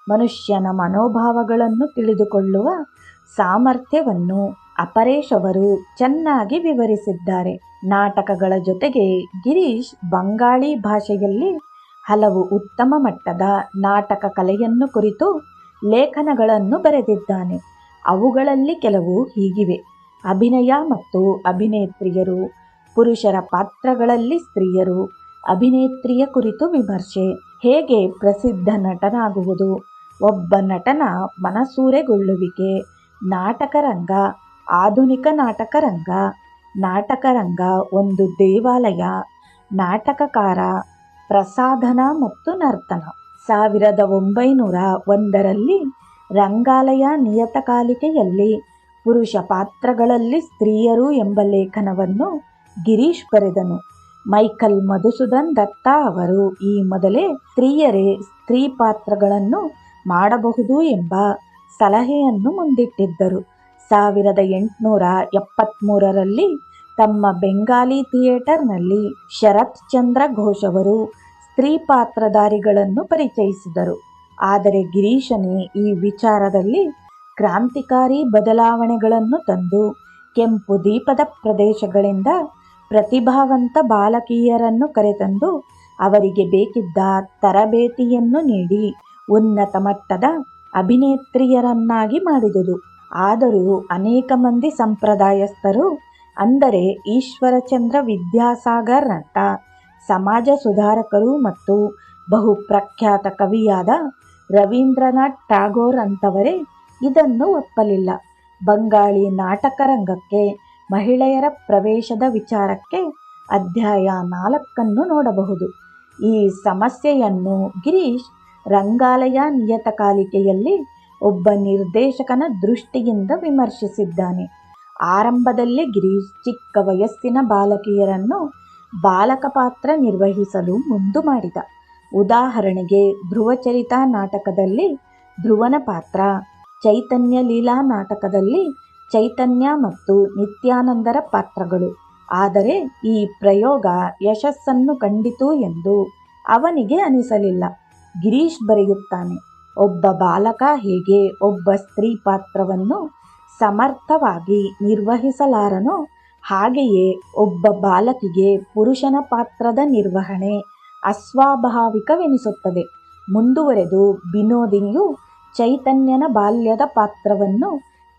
ಮನುಷ್ಯನ ಮನೋಭಾವಗಳನ್ನು ತಿಳಿದುಕೊಳ್ಳುವ ಸಾಮರ್ಥ್ಯವನ್ನು ಅಪರೇಶ್ ಅವರು ಚೆನ್ನಾಗಿ ವಿವರಿಸಿದ್ದಾರೆ. ನಾಟಕಗಳ ಜೊತೆಗೆ ಗಿರೀಶ್ ಬಂಗಾಳಿ ಭಾಷೆಯಲ್ಲಿ ಹಲವು ಉತ್ತಮ ಮಟ್ಟದ ನಾಟಕ ಕಲೆಯನ್ನು ಕುರಿತು ಲೇಖನಗಳನ್ನು ಬರೆದಿದ್ದಾನೆ. ಅವುಗಳಲ್ಲಿ ಕೆಲವು ಹೀಗಿವೆ: ಅಭಿನಯ ಮತ್ತು ಅಭಿನೇತ್ರಿಯರು, ಪುರುಷರ ಪಾತ್ರಗಳಲ್ಲಿ ಸ್ತ್ರೀಯರು, ಅಭಿನೇತ್ರಿಯ ಕುರಿತು ವಿಮರ್ಶೆ, ಹೇಗೆ ಪ್ರಸಿದ್ಧ ನಟನಾಗುವುದು, ಒಬ್ಬ ನಟನ ಮನಸೂರೆಗೊಳ್ಳುವಿಕೆ, ನಾಟಕರಂಗ, ಆಧುನಿಕ ನಾಟಕರಂಗ, ನಾಟಕರಂಗ ಒಂದು ದೇವಾಲಯ, ನಾಟಕಕಾರ, ಪ್ರಸಾಧನ ಮತ್ತು ನರ್ತನ. 1901ರಲ್ಲಿ ರಂಗಾಲಯ ನಿಯತಕಾಲಿಕೆಯಲ್ಲಿ ಪುರುಷ ಪಾತ್ರಗಳಲ್ಲಿ ಸ್ತ್ರೀಯರು ಎಂಬ ಲೇಖನವನ್ನು ಗಿರೀಶ್ ಬರೆದನು. ಮೈಕಲ್ ಮಧುಸೂದನ್ ದತ್ತ ಅವರು ಈ ಮೊದಲೇ ಸ್ತ್ರೀಯರೇ ಸ್ತ್ರೀ ಪಾತ್ರಗಳನ್ನು ಮಾಡಬಹುದು ಎಂಬ ಸಲಹೆಯನ್ನು ಮುಂದಿಟ್ಟಿದ್ದರು. 1873ರಲ್ಲಿ ತಮ್ಮ ಬೆಂಗಾಲಿ ಥಿಯೇಟರ್ನಲ್ಲಿ ಶರತ್ ಚಂದ್ರ ಘೋಷ್ ಅವರು ಸ್ತ್ರೀ ಪಾತ್ರಧಾರಿಗಳನ್ನು ಪರಿಚಯಿಸಿದರು. ಆದರೆ ಗಿರೀಶನೇ ಈ ವಿಚಾರದಲ್ಲಿ ಕ್ರಾಂತಿಕಾರಿ ಬದಲಾವಣೆಗಳನ್ನು ತಂದು ಕೆಂಪು ದೀಪದ ಪ್ರದೇಶಗಳಿಂದ ಪ್ರತಿಭಾವಂತ ಬಾಲಕಿಯರನ್ನು ಕರೆತಂದು ಅವರಿಗೆ ಬೇಕಿದ್ದ ತರಬೇತಿಯನ್ನು ನೀಡಿ ಉನ್ನತ ಮಟ್ಟದ ಅಭಿನೇತ್ರಿಯರನ್ನಾಗಿ ಮಾಡಿದುದು. ಆದರೂ ಅನೇಕ ಮಂದಿ ಸಂಪ್ರದಾಯಸ್ಥರು, ಅಂದರೆ ಈಶ್ವರಚಂದ್ರ ವಿದ್ಯಾಸಾಗರ್ ನಟ, ಸಮಾಜ ಸುಧಾರಕರು ಮತ್ತು ಬಹು ಪ್ರಖ್ಯಾತ ಕವಿಯಾದ ರವೀಂದ್ರನಾಥ್ ಟಾಗೋರ್ ಅಂತವರೇ ಇದನ್ನು ಒಪ್ಪಲಿಲ್ಲ. ಬಂಗಾಳಿ ನಾಟಕರಂಗಕ್ಕೆ ಮಹಿಳೆಯರ ಪ್ರವೇಶದ ವಿಚಾರಕ್ಕೆ ಅಧ್ಯಾಯ 4 ನೋಡಬಹುದು. ಈ ಸಮಸ್ಯೆಯನ್ನು ಗಿರೀಶ್ ರಂಗಾಲಯ ನಿಯತಕಾಲಿಕೆಯಲ್ಲಿ ಒಬ್ಬ ನಿರ್ದೇಶಕನ ದೃಷ್ಟಿಯಿಂದ ವಿಮರ್ಶಿಸಿದ್ದಾನೆ. ಆರಂಭದಲ್ಲಿ ಗಿರೀಶ್ ಚಿಕ್ಕ ವಯಸ್ಸಿನ ಬಾಲಕಿಯರನ್ನು ಬಾಲಕ ಪಾತ್ರ ನಿರ್ವಹಿಸಲು ಮುಂದು ಮಾಡಿದ. ಉದಾಹರಣೆಗೆ ಧ್ರುವಚರಿತ ನಾಟಕದಲ್ಲಿ ಧ್ರುವನ ಪಾತ್ರ, ಚೈತನ್ಯ ಲೀಲಾ ನಾಟಕದಲ್ಲಿ ಚೈತನ್ಯ ಮತ್ತು ನಿತ್ಯಾನಂದರ ಪಾತ್ರಗಳು. ಆದರೆ ಈ ಪ್ರಯೋಗ ಯಶಸ್ಸನ್ನು ಕಂಡಿತು ಎಂದು ಅವನಿಗೆ ಅನಿಸಲಿಲ್ಲ. ಗಿರೀಶ್ ಬರೆಯುತ್ತಾನೆ, ಒಬ್ಬ ಬಾಲಕ ಹೇಗೆ ಒಬ್ಬ ಸ್ತ್ರೀ ಪಾತ್ರವನ್ನು ಸಮರ್ಥವಾಗಿ ನಿರ್ವಹಿಸಲಾರನೋ ಹಾಗೆಯೇ ಒಬ್ಬ ಬಾಲಕಿಗೆ ಪುರುಷನ ಪಾತ್ರದ ನಿರ್ವಹಣೆ ಅಸ್ವಾಭಾವಿಕವೆನಿಸುತ್ತದೆ. ಮುಂದುವರೆದು ಬಿನೋದಿನಿಯು ಚೈತನ್ಯನ ಬಾಲ್ಯದ ಪಾತ್ರವನ್ನು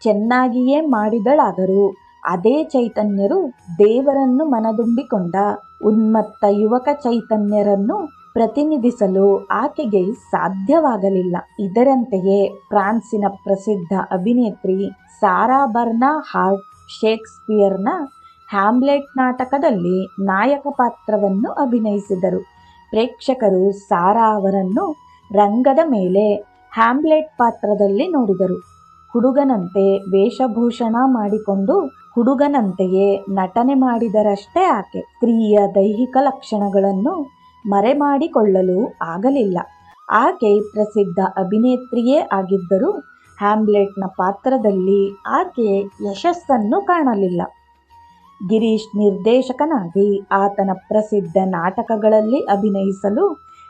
ಚೆನ್ನಾಗಿಯೇ ಮಾಡಿದಳಾದರೂ ಅದೇ ಚೈತನ್ಯರು ದೇವರನ್ನು ಮನದುಂಬಿಕೊಂಡ ಉನ್ಮತ್ತ ಯುವಕ ಚೈತನ್ಯರನ್ನು ಪ್ರತಿನಿಧಿಸಲು ಆಕೆಗೆ ಸಾಧ್ಯವಾಗಲಿಲ್ಲ. ಇದರಂತೆಯೇ ಫ್ರಾನ್ಸಿನ ಪ್ರಸಿದ್ಧ ಅಭಿನೇತ್ರಿ ಸಾರಾ ಬರ್ನಹಾರ್ಟ್ ಶೇಕ್ಸ್ಪಿಯರ್ನ ಹ್ಯಾಮ್ಲೆಟ್ ನಾಟಕದಲ್ಲಿ ನಾಯಕ ಪಾತ್ರವನ್ನು ಅಭಿನಯಿಸಿದರು. ಪ್ರೇಕ್ಷಕರು ಸಾರಾ ಅವರನ್ನು ರಂಗದ ಮೇಲೆ ಹ್ಯಾಮ್ಲೆಟ್ ಪಾತ್ರದಲ್ಲಿ ನೋಡಿದರು. ಹುಡುಗನಂತೆ ವೇಷಭೂಷಣ ಮಾಡಿಕೊಂಡು ಹುಡುಗನಂತೆಯೇ ನಟನೆ ಮಾಡಿದರಷ್ಟೇ ಆಕೆ. ಸ್ತ್ರೀಯ ದೈಹಿಕ ಲಕ್ಷಣಗಳನ್ನು ಮರೆಮಾಡಿಕೊಳ್ಳಲು ಆಗಲಿಲ್ಲ. ಆಕೆ ಪ್ರಸಿದ್ಧ ಅಭಿನೇತ್ರಿಯೇ ಆಗಿದ್ದರೂ ಹ್ಯಾಮ್ಲೆಟ್ನ ಪಾತ್ರದಲ್ಲಿ ಆಕೆ ಯಶಸ್ಸನ್ನು ಕಾಣಲಿಲ್ಲ. ಗಿರೀಶ್ ನಿರ್ದೇಶಕನಾಗಿ ಆತನ ಪ್ರಸಿದ್ಧ ನಾಟಕಗಳಲ್ಲಿ ಅಭಿನಯಿಸಲು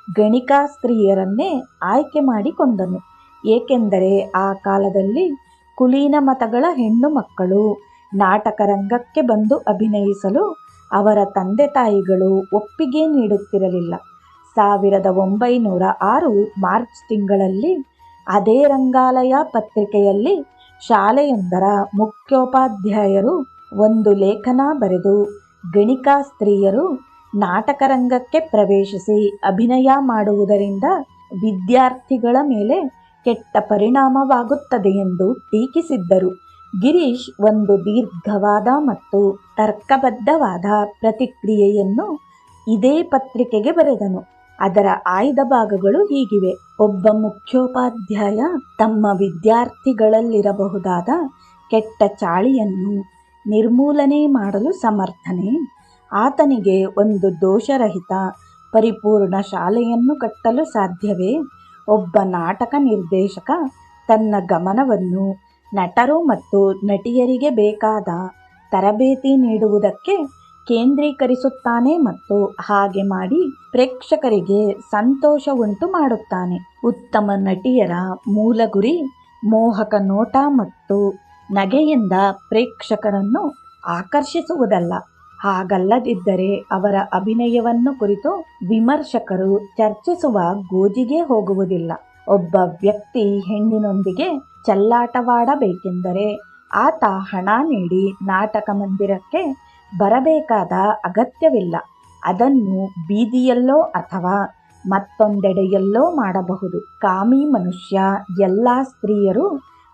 ಗಣಿಕಾ ಸ್ತ್ರೀಯರನ್ನೇ ಆಯ್ಕೆ ಮಾಡಿಕೊಂಡನು. ಏಕೆಂದರೆ ಆ ಕಾಲದಲ್ಲಿ ಕುಲೀನ ಮತಗಳ ಹೆಣ್ಣು ಮಕ್ಕಳು ನಾಟಕ ರಂಗಕ್ಕೆ ಬಂದು ಅಭಿನಯಿಸಲು ಅವರ ತಂದೆ ತಾಯಿಗಳು ಒಪ್ಪಿಗೆ ನೀಡುತ್ತಿರಲಿಲ್ಲ. 1906 ಮಾರ್ಚ್ ತಿಂಗಳಲ್ಲಿ ಅದೇ ರಂಗಾಲಯ ಪತ್ರಿಕೆಯಲ್ಲಿ ಶಾಲೆಯೊಂದರ ಮುಖ್ಯೋಪಾಧ್ಯಾಯರು ಒಂದು ಲೇಖನ ಬರೆದು ಗಣಿಕಾ ಸ್ತ್ರೀಯರು ನಾಟಕ ರಂಗಕ್ಕೆ ಪ್ರವೇಶಿಸಿ ಅಭಿನಯ ಮಾಡುವುದರಿಂದ ವಿದ್ಯಾರ್ಥಿಗಳ ಮೇಲೆ ಕೆಟ್ಟ ಪರಿಣಾಮವಾಗುತ್ತದೆ ಎಂದು ಟೀಕಿಸಿದ್ದರು. ಗಿರೀಶ್ ಒಂದು ದೀರ್ಘವಾದ ಮತ್ತು ತರ್ಕಬದ್ಧವಾದ ಪ್ರತಿಕ್ರಿಯೆಯನ್ನು ಇದೇ ಪತ್ರಿಕೆಗೆ ಬರೆದನು. ಅದರ ಆಯ್ದ ಭಾಗಗಳು ಹೀಗಿವೆ. ಒಬ್ಬ ಮುಖ್ಯೋಪಾಧ್ಯಾಯ ತಮ್ಮ ವಿದ್ಯಾರ್ಥಿಗಳಲ್ಲಿರಬಹುದಾದ ಕೆಟ್ಟ ಚಾಳಿಯನ್ನು ನಿರ್ಮೂಲನೆ ಮಾಡಲು ಸಮರ್ಥನೆ. ಆತನಿಗೆ ಒಂದು ದೋಷರಹಿತ ಪರಿಪೂರ್ಣ ಶಾಲೆಯನ್ನು ಕಟ್ಟಲು ಸಾಧ್ಯವೇ? ಒಬ್ಬ ನಾಟಕ ನಿರ್ದೇಶಕ ತನ್ನ ಗಮನವನ್ನು ನಟರು ಮತ್ತು ನಟಿಯರಿಗೆ ಬೇಕಾದ ತರಬೇತಿ ನೀಡುವುದಕ್ಕೆ ಕೇಂದ್ರೀಕರಿಸುತ್ತಾನೆ ಮತ್ತು ಹಾಗೆ ಮಾಡಿ ಪ್ರೇಕ್ಷಕರಿಗೆ ಸಂತೋಷ ಉಂಟು ಮಾಡುತ್ತಾನೆ. ಉತ್ತಮ ನಟಿಯರ ಮೂಲ ಗುರಿ ಮೋಹಕ ನೋಟ ಮತ್ತು ನಗೆಯಿಂದ ಪ್ರೇಕ್ಷಕರನ್ನು ಆಕರ್ಷಿಸುವುದಲ್ಲ. ಹಾಗಲ್ಲದಿದ್ದರೆ ಅವರ ಅಭಿನಯವನ್ನು ಕುರಿತು ವಿಮರ್ಶಕರು ಚರ್ಚಿಸುವ ಗೋಜಿಗೆ ಹೋಗುವುದಿಲ್ಲ. ಒಬ್ಬ ವ್ಯಕ್ತಿ ಹೆಣ್ಣಿನೊಂದಿಗೆ ಚೆಲ್ಲಾಟವಾಡಬೇಕೆಂದರೆ ಆತ ಹಣ ನೀಡಿ ನಾಟಕ ಮಂದಿರಕ್ಕೆ ಬರಬೇಕಾದ ಅಗತ್ಯವಿಲ್ಲ. ಅದನ್ನು ಬೀದಿಯಲ್ಲೋ ಅಥವಾ ಮತ್ತೊಂದೆಡೆಯಲ್ಲೋ ಮಾಡಬಹುದು. ಕಾಮಿ ಮನುಷ್ಯ ಎಲ್ಲ ಸ್ತ್ರೀಯರು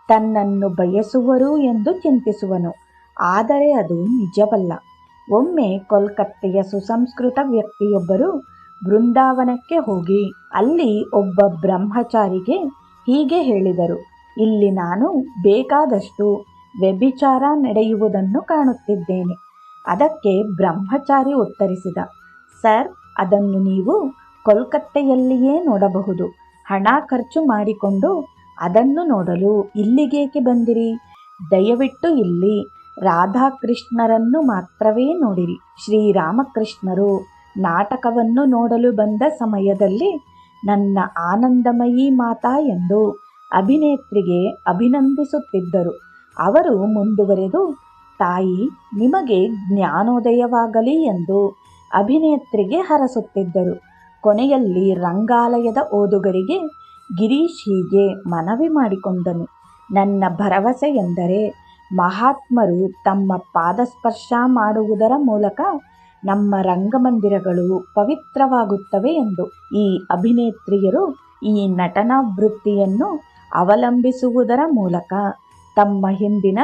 ತನ್ನನ್ನು ಬಯಸುವರು ಎಂದು ಚಿಂತಿಸುವನು, ಆದರೆ ಅದು ನಿಜವಲ್ಲ. ಒಮ್ಮೆ ಕೋಲ್ಕತ್ತೆಯ ಸುಸಂಸ್ಕೃತ ವ್ಯಕ್ತಿಯೊಬ್ಬರು ಬೃಂದಾವನಕ್ಕೆ ಹೋಗಿ ಅಲ್ಲಿ ಒಬ್ಬ ಬ್ರಹ್ಮಚಾರಿಗೆ ಹೀಗೆ ಹೇಳಿದರು, ಇಲ್ಲಿ ನಾನು ಬೇಕಾದಷ್ಟು ವ್ಯಭಿಚಾರ ನಡೆಯುವುದನ್ನು ಕಾಣುತ್ತಿದ್ದೇನೆ. ಅದಕ್ಕೆ ಬ್ರಹ್ಮಚಾರಿ ಉತ್ತರಿಸಿದ, ಸರ್, ಅದನ್ನು ನೀವು ಕೋಲ್ಕತ್ತೆಯಲ್ಲಿಯೇ ನೋಡಬಹುದು. ಹಣ ಖರ್ಚು ಮಾಡಿಕೊಂಡು ಅದನ್ನು ನೋಡಲು ಇಲ್ಲಿಗೇಕೆ ಬಂದಿರಿ? ದಯವಿಟ್ಟು ಇಲ್ಲಿ ರಾಧಾಕೃಷ್ಣರನ್ನು ಮಾತ್ರವೇ ನೋಡಿರಿ. ಶ್ರೀರಾಮಕೃಷ್ಣರು ನಾಟಕವನ್ನು ನೋಡಲು ಬಂದ ಸಮಯದಲ್ಲಿ ನನ್ನ ಆನಂದಮಯೀ ಮಾತಾ ಎಂದು ಅಭಿನೇತ್ರಿಗೆ ಅಭಿನಂದಿಸುತ್ತಿದ್ದರು. ಅವರು ಮುಂದುವರೆದು, ತಾಯಿ ನಿಮಗೆ ಜ್ಞಾನೋದಯವಾಗಲಿ ಎಂದು ಅಭಿನೇತ್ರಿಗೆ ಹರಸುತ್ತಿದ್ದರು. ಕೊನೆಯಲ್ಲಿ ರಂಗಾಲಯದ ಓದುಗರಿಗೆ ಗಿರೀಶ್ ಹೀಗೆ ಮನವಿ ಮಾಡಿಕೊಂಡನು, ನನ್ನ ಭರವಸೆ ಎಂದರೆ ಮಹಾತ್ಮರು ತಮ್ಮ ಪಾದಸ್ಪರ್ಶ ಮಾಡುವುದರ ಮೂಲಕ ನಮ್ಮ ರಂಗಮಂದಿರಗಳು ಪವಿತ್ರವಾಗುತ್ತವೆ ಎಂದು. ಈ ಅಭಿನೇತ್ರಿಯರು ಈ ನಟನಾ ವೃತ್ತಿಯನ್ನು ಅವಲಂಬಿಸುವುದರ ಮೂಲಕ ತಮ್ಮ ಹಿಂದಿನ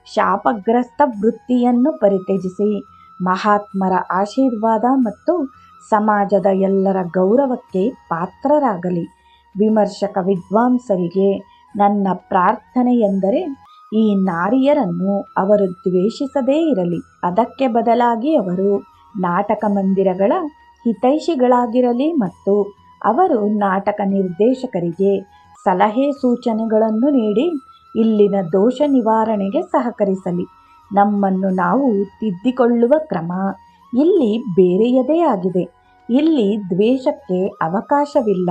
ಶಾಪಗ್ರಸ್ತ ವೃತ್ತಿಯನ್ನು ಪರಿತ್ಯಜಿಸಿ ಮಹಾತ್ಮರ ಆಶೀರ್ವಾದ ಮತ್ತು ಸಮಾಜದ ಎಲ್ಲರ ಗೌರವಕ್ಕೆ ಪಾತ್ರರಾಗಲಿ. ವಿಮರ್ಶಕ ವಿದ್ವಾಂಸರಿಗೆ ನನ್ನ ಪ್ರಾರ್ಥನೆಯೆಂದರೆ ಈ ನಾರಿಯರನ್ನು ಅವರು ದ್ವೇಷಿಸದೇ ಇರಲಿ. ಅದಕ್ಕೆ ಬದಲಾಗಿ ಅವರು ನಾಟಕ ಮಂದಿರಗಳ ಹಿತೈಷಿಗಳಾಗಿರಲಿ ಮತ್ತು ಅವರು ನಾಟಕ ನಿರ್ದೇಶಕರಿಗೆ ಸಲಹೆ ಸೂಚನೆಗಳನ್ನು ನೀಡಿ ಇಲ್ಲಿನ ದೋಷ ನಿವಾರಣೆಗೆ ಸಹಕರಿಸಲಿ. ನಮ್ಮನ್ನು ನಾವು ತಿದ್ದಿಕೊಳ್ಳುವ ಕ್ರಮ ಇಲ್ಲಿ ಬೇರೆಯದೇ ಆಗಿದೆ. ಇಲ್ಲಿ ದ್ವೇಷಕ್ಕೆ ಅವಕಾಶವಿಲ್ಲ.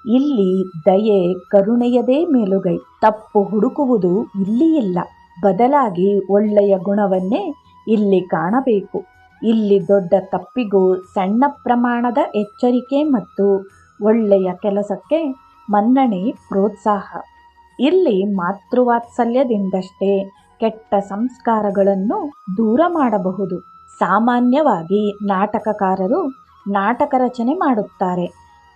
ಇಲ್ಲಿ ದಯೆ ಕರುಣೆಯದೇ ಮೇಲುಗೈ. ತಪ್ಪು ಹುಡುಕುವುದು ಇಲ್ಲಿ ಇಲ್ಲ. ಬದಲಾಗಿ ಒಳ್ಳೆಯ ಗುಣವನ್ನೇ ಇಲ್ಲಿ ಕಾಣಬೇಕು. ಇಲ್ಲಿ ದೊಡ್ಡ ತಪ್ಪಿಗೂ ಸಣ್ಣ ಪ್ರಮಾಣದ ಎಚ್ಚರಿಕೆ ಮತ್ತು ಒಳ್ಳೆಯ ಕೆಲಸಕ್ಕೆ ಮನ್ನಣೆ, ಪ್ರೋತ್ಸಾಹ. ಇಲ್ಲಿ ಮಾತೃವಾತ್ಸಲ್ಯದಿಂದಷ್ಟೇ ಕೆಟ್ಟ ಸಂಸ್ಕಾರಗಳನ್ನು ದೂರ ಮಾಡಬಹುದು. ಸಾಮಾನ್ಯವಾಗಿ ನಾಟಕಕಾರರು ನಾಟಕ ರಚನೆ ಮಾಡುತ್ತಾರೆ.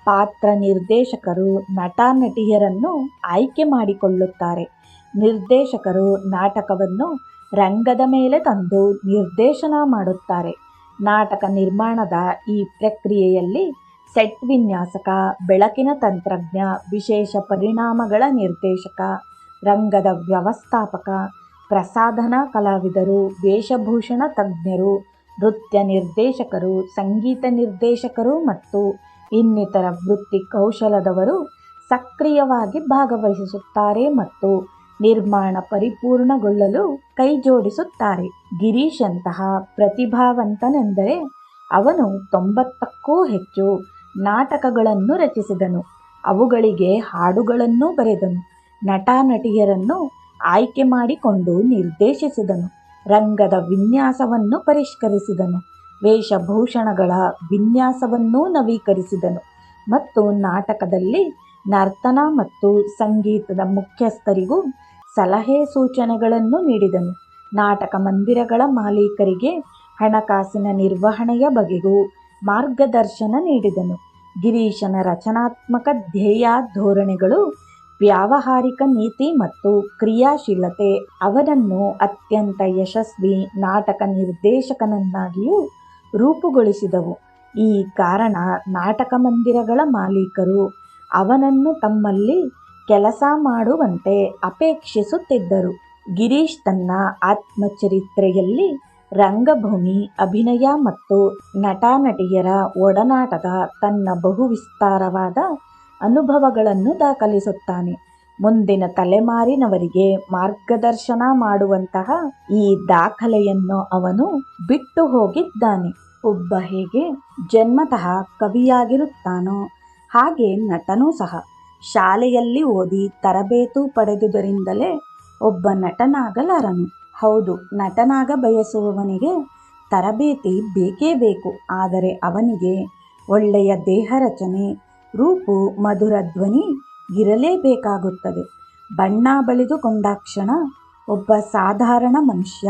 ಪಾತ್ರ ನಿರ್ದೇಶಕರು ನಟ ನಟಿಯರನ್ನು ಆಯ್ಕೆ ಮಾಡಿಕೊಳ್ಳುತ್ತಾರೆ. ನಿರ್ದೇಶಕರು ನಾಟಕವನ್ನು ರಂಗದ ಮೇಲೆ ತಂದು ನಿರ್ದೇಶನ ಮಾಡುತ್ತಾರೆ. ನಾಟಕ ನಿರ್ಮಾಣದ ಈ ಪ್ರಕ್ರಿಯೆಯಲ್ಲಿ ಸೆಟ್ ವಿನ್ಯಾಸಕ, ಬೆಳಕಿನ ತಂತ್ರಜ್ಞ, ವಿಶೇಷ ಪರಿಣಾಮಗಳ ನಿರ್ದೇಶಕ, ರಂಗದ ವ್ಯವಸ್ಥಾಪಕ, ಪ್ರಸಾಧನ ಕಲಾವಿದರು, ವೇಷಭೂಷಣ ತಜ್ಞರು, ನೃತ್ಯ ನಿರ್ದೇಶಕರು, ಸಂಗೀತ ನಿರ್ದೇಶಕರು ಮತ್ತು ಇನ್ನಿತರ ವೃತ್ತಿ ಕೌಶಲದವರು ಸಕ್ರಿಯವಾಗಿ ಭಾಗವಹಿಸುತ್ತಾರೆ ಮತ್ತು ನಿರ್ಮಾಣ ಪರಿಪೂರ್ಣಗೊಳ್ಳಲು ಕೈಜೋಡಿಸುತ್ತಾರೆ. ಗಿರೀಶಂತಹ ಪ್ರತಿಭಾವಂತನೆಂದರೆ ಅವನು 90ಕ್ಕೂ ಹೆಚ್ಚು ನಾಟಕಗಳನ್ನು ರಚಿಸಿದನು. ಅವುಗಳಿಗೆ ಹಾಡುಗಳನ್ನೂ ಬರೆದನು. ನಟ ನಟಿಯರನ್ನು ಆಯ್ಕೆ ಮಾಡಿಕೊಂಡು ನಿರ್ದೇಶಿಸಿದನು. ರಂಗದ ವಿನ್ಯಾಸವನ್ನು ಪರಿಷ್ಕರಿಸಿದನು. ವೇಷಭೂಷಣಗಳ ವಿನ್ಯಾಸವನ್ನೂ ನವೀಕರಿಸಿದನು. ಮತ್ತು ನಾಟಕದಲ್ಲಿ ನರ್ತನ ಮತ್ತು ಸಂಗೀತದ ಮುಖ್ಯಸ್ಥರಿಗೂ ಸಲಹೆ ಸೂಚನೆಗಳನ್ನು ನೀಡಿದನು. ನಾಟಕ ಮಂದಿರಗಳ ಮಾಲೀಕರಿಗೆ ಹಣಕಾಸಿನ ನಿರ್ವಹಣೆಯ ಬಗೆಗೂ ಮಾರ್ಗದರ್ಶನ ನೀಡಿದನು. ಗಿರೀಶನ ರಚನಾತ್ಮಕ ಧ್ಯೇಯ ಧೋರಣೆಗಳು, ವ್ಯಾವಹಾರಿಕ ನೀತಿ ಮತ್ತು ಕ್ರಿಯಾಶೀಲತೆ ಅವನನ್ನು ಅತ್ಯಂತ ಯಶಸ್ವಿ ನಾಟಕ ನಿರ್ದೇಶಕನನ್ನಾಗಿಯೂ ರೂಪುಗೊಳಿಸಿದವು. ಈ ಕಾರಣ ನಾಟಕ ಮಂದಿರಗಳ ಮಾಲೀಕರು ಅವನನ್ನು ತಮ್ಮಲ್ಲಿ ಕೆಲಸ ಮಾಡುವಂತೆ ಅಪೇಕ್ಷಿಸುತ್ತಿದ್ದರು. ಗಿರೀಶ್ ತನ್ನ ಆತ್ಮಚರಿತ್ರೆಯಲ್ಲಿ ರಂಗಭೂಮಿ, ಅಭಿನಯ ಮತ್ತು ನಟ-ನಟಿಯರ ಒಡನಾಟದ ತನ್ನ ಬಹುವಿಸ್ತಾರವಾದ ಅನುಭವಗಳನ್ನು ದಾಖಲಿಸುತ್ತಾನೆ. ಮುಂದಿನ ತಲೆಮಾರಿನವರಿಗೆ ಮಾರ್ಗದರ್ಶನ ಮಾಡುವಂತಹ ಈ ದಾಖಲೆಯನ್ನು ಅವನು ಬಿಟ್ಟು ಹೋಗಿದ್ದಾನೆ. ಒಬ್ಬ ಹೇಗೆ ಜನ್ಮತಃ ಕವಿಯಾಗಿರುತ್ತಾನೋ ಹಾಗೆ ನಟನೂ ಸಹ. ಶಾಲೆಯಲ್ಲಿ ಓದಿ ತರಬೇತು ಪಡೆದುದರಿಂದಲೇ ಒಬ್ಬ ನಟನಾಗಲಾರನು. ಹೌದು, ನಟನಾಗ ಬಯಸುವವನಿಗೆ ತರಬೇತಿ ಬೇಕೇ ಬೇಕು. ಆದರೆ ಅವನಿಗೆ ಒಳ್ಳೆಯ ದೇಹ ರಚನೆ, ರೂಪು, ಮಧುರ ಧ್ವನಿ ಇರಲೇಬೇಕಾಗುತ್ತದೆ. ಬಣ್ಣ ಬಳಿದುಕೊಂಡಾಕ್ಷಣ ಒಬ್ಬ ಸಾಧಾರಣ ಮನುಷ್ಯ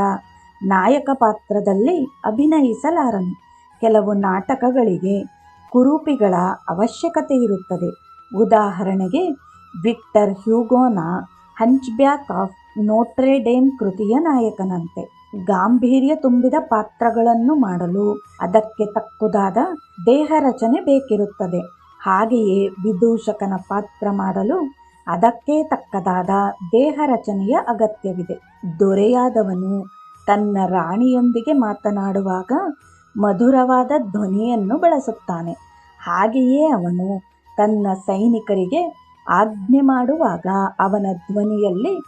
ನಾಯಕ ಪಾತ್ರದಲ್ಲಿ ಅಭಿನಯಿಸಲಾರನು. ಕೆಲವು ನಾಟಕಗಳಿಗೆ ಕುರೂಪಿಗಳ ಅವಶ್ಯಕತೆ ಇರುತ್ತದೆ. ಉದಾಹರಣೆಗೆ ವಿಕ್ಟರ್ ಹ್ಯೂಗೋನ ಹಂಚ್ಬ್ಯಾಕ್ ಆಫ್ ನೋಟ್ರೆ ಡೇಮ್ ಕೃತಿಯ ನಾಯಕನಂತೆ. ಗಾಂಭೀರ್ಯ ತುಂಬಿದ ಪಾತ್ರಗಳನ್ನು ಮಾಡಲು ಅದಕ್ಕೆ ತಕ್ಕುದಾದ ದೇಹ ರಚನೆ ಬೇಕಿರುತ್ತದೆ. ಹಾಗೆಯೇ ವಿದೂಷಕನ ಪಾತ್ರ ಮಾಡಲು ಅದಕ್ಕೆ ತಕ್ಕದಾದ ದೇಹ ರಚನೆಯ ಅಗತ್ಯವಿದೆ. ದೊರೆಯಾದವನು ತನ್ನ ರಾಣಿಯೊಂದಿಗೆ ಮಾತನಾಡುವಾಗ ಮಧುರವಾದ ಧ್ವನಿಯನ್ನು ಬಳಸುತ್ತಾನೆ. ಹಾಗೆಯೇ ಅವನು ತನ್ನ ಸೈನಿಕರಿಗೆ ಆಜ್ಞೆ ಮಾಡುವಾಗ ಅವನ ಧ್ವನಿಯಲ್ಲಿ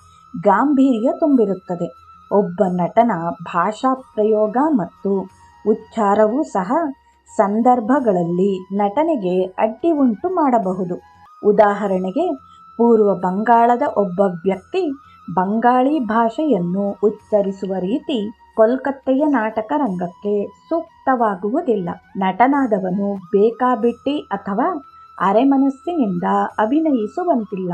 ಗಾಂಭೀರ್ಯ ತುಂಬಿರುತ್ತದೆ. ಒಬ್ಬ ನಟನ ಭಾಷಾ ಪ್ರಯೋಗ ಮತ್ತು ಉಚ್ಚಾರವೂ ಸಹ ಸಂದರ್ಭಗಳಲ್ಲಿ ನಟನೆಗೆ ಅಡ್ಡಿ ಉಂಟು ಮಾಡಬಹುದು. ಉದಾಹರಣೆಗೆ, ಪೂರ್ವ ಬಂಗಾಳದ ಒಬ್ಬ ವ್ಯಕ್ತಿ ಬಂಗಾಳಿ ಭಾಷೆಯನ್ನು ಉಚ್ಚರಿಸುವ ರೀತಿ ಕೋಲ್ಕತ್ತೆಯ ನಾಟಕ ರಂಗಕ್ಕೆ ಸೂಕ್ತವಾಗುವುದಿಲ್ಲ. ನಟನಾದವನು ಬೇಕಾಬಿಟ್ಟಿ ಅಥವಾ ಅರೆಮನಸ್ಸಿನಿಂದ ಅಭಿನಯಿಸುವಂತಿಲ್ಲ.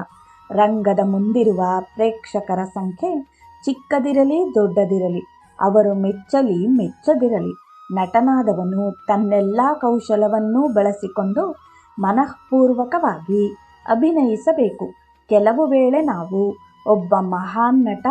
ರಂಗದ ಮುಂದಿರುವ ಪ್ರೇಕ್ಷಕರ ಸಂಖ್ಯೆ ಚಿಕ್ಕದಿರಲಿ ದೊಡ್ಡದಿರಲಿ, ಅವರು ಮೆಚ್ಚಲಿ ಮೆಚ್ಚದಿರಲಿ, ನಟನಾದವನು ತನ್ನೆಲ್ಲ ಕೌಶಲವನ್ನೂ ಬಳಸಿಕೊಂಡು ಮನಃಪೂರ್ವಕವಾಗಿ ಅಭಿನಯಿಸಬೇಕು. ಕೆಲವು ವೇಳೆ ನಾವು ಒಬ್ಬ ಮಹಾನ್ ನಟ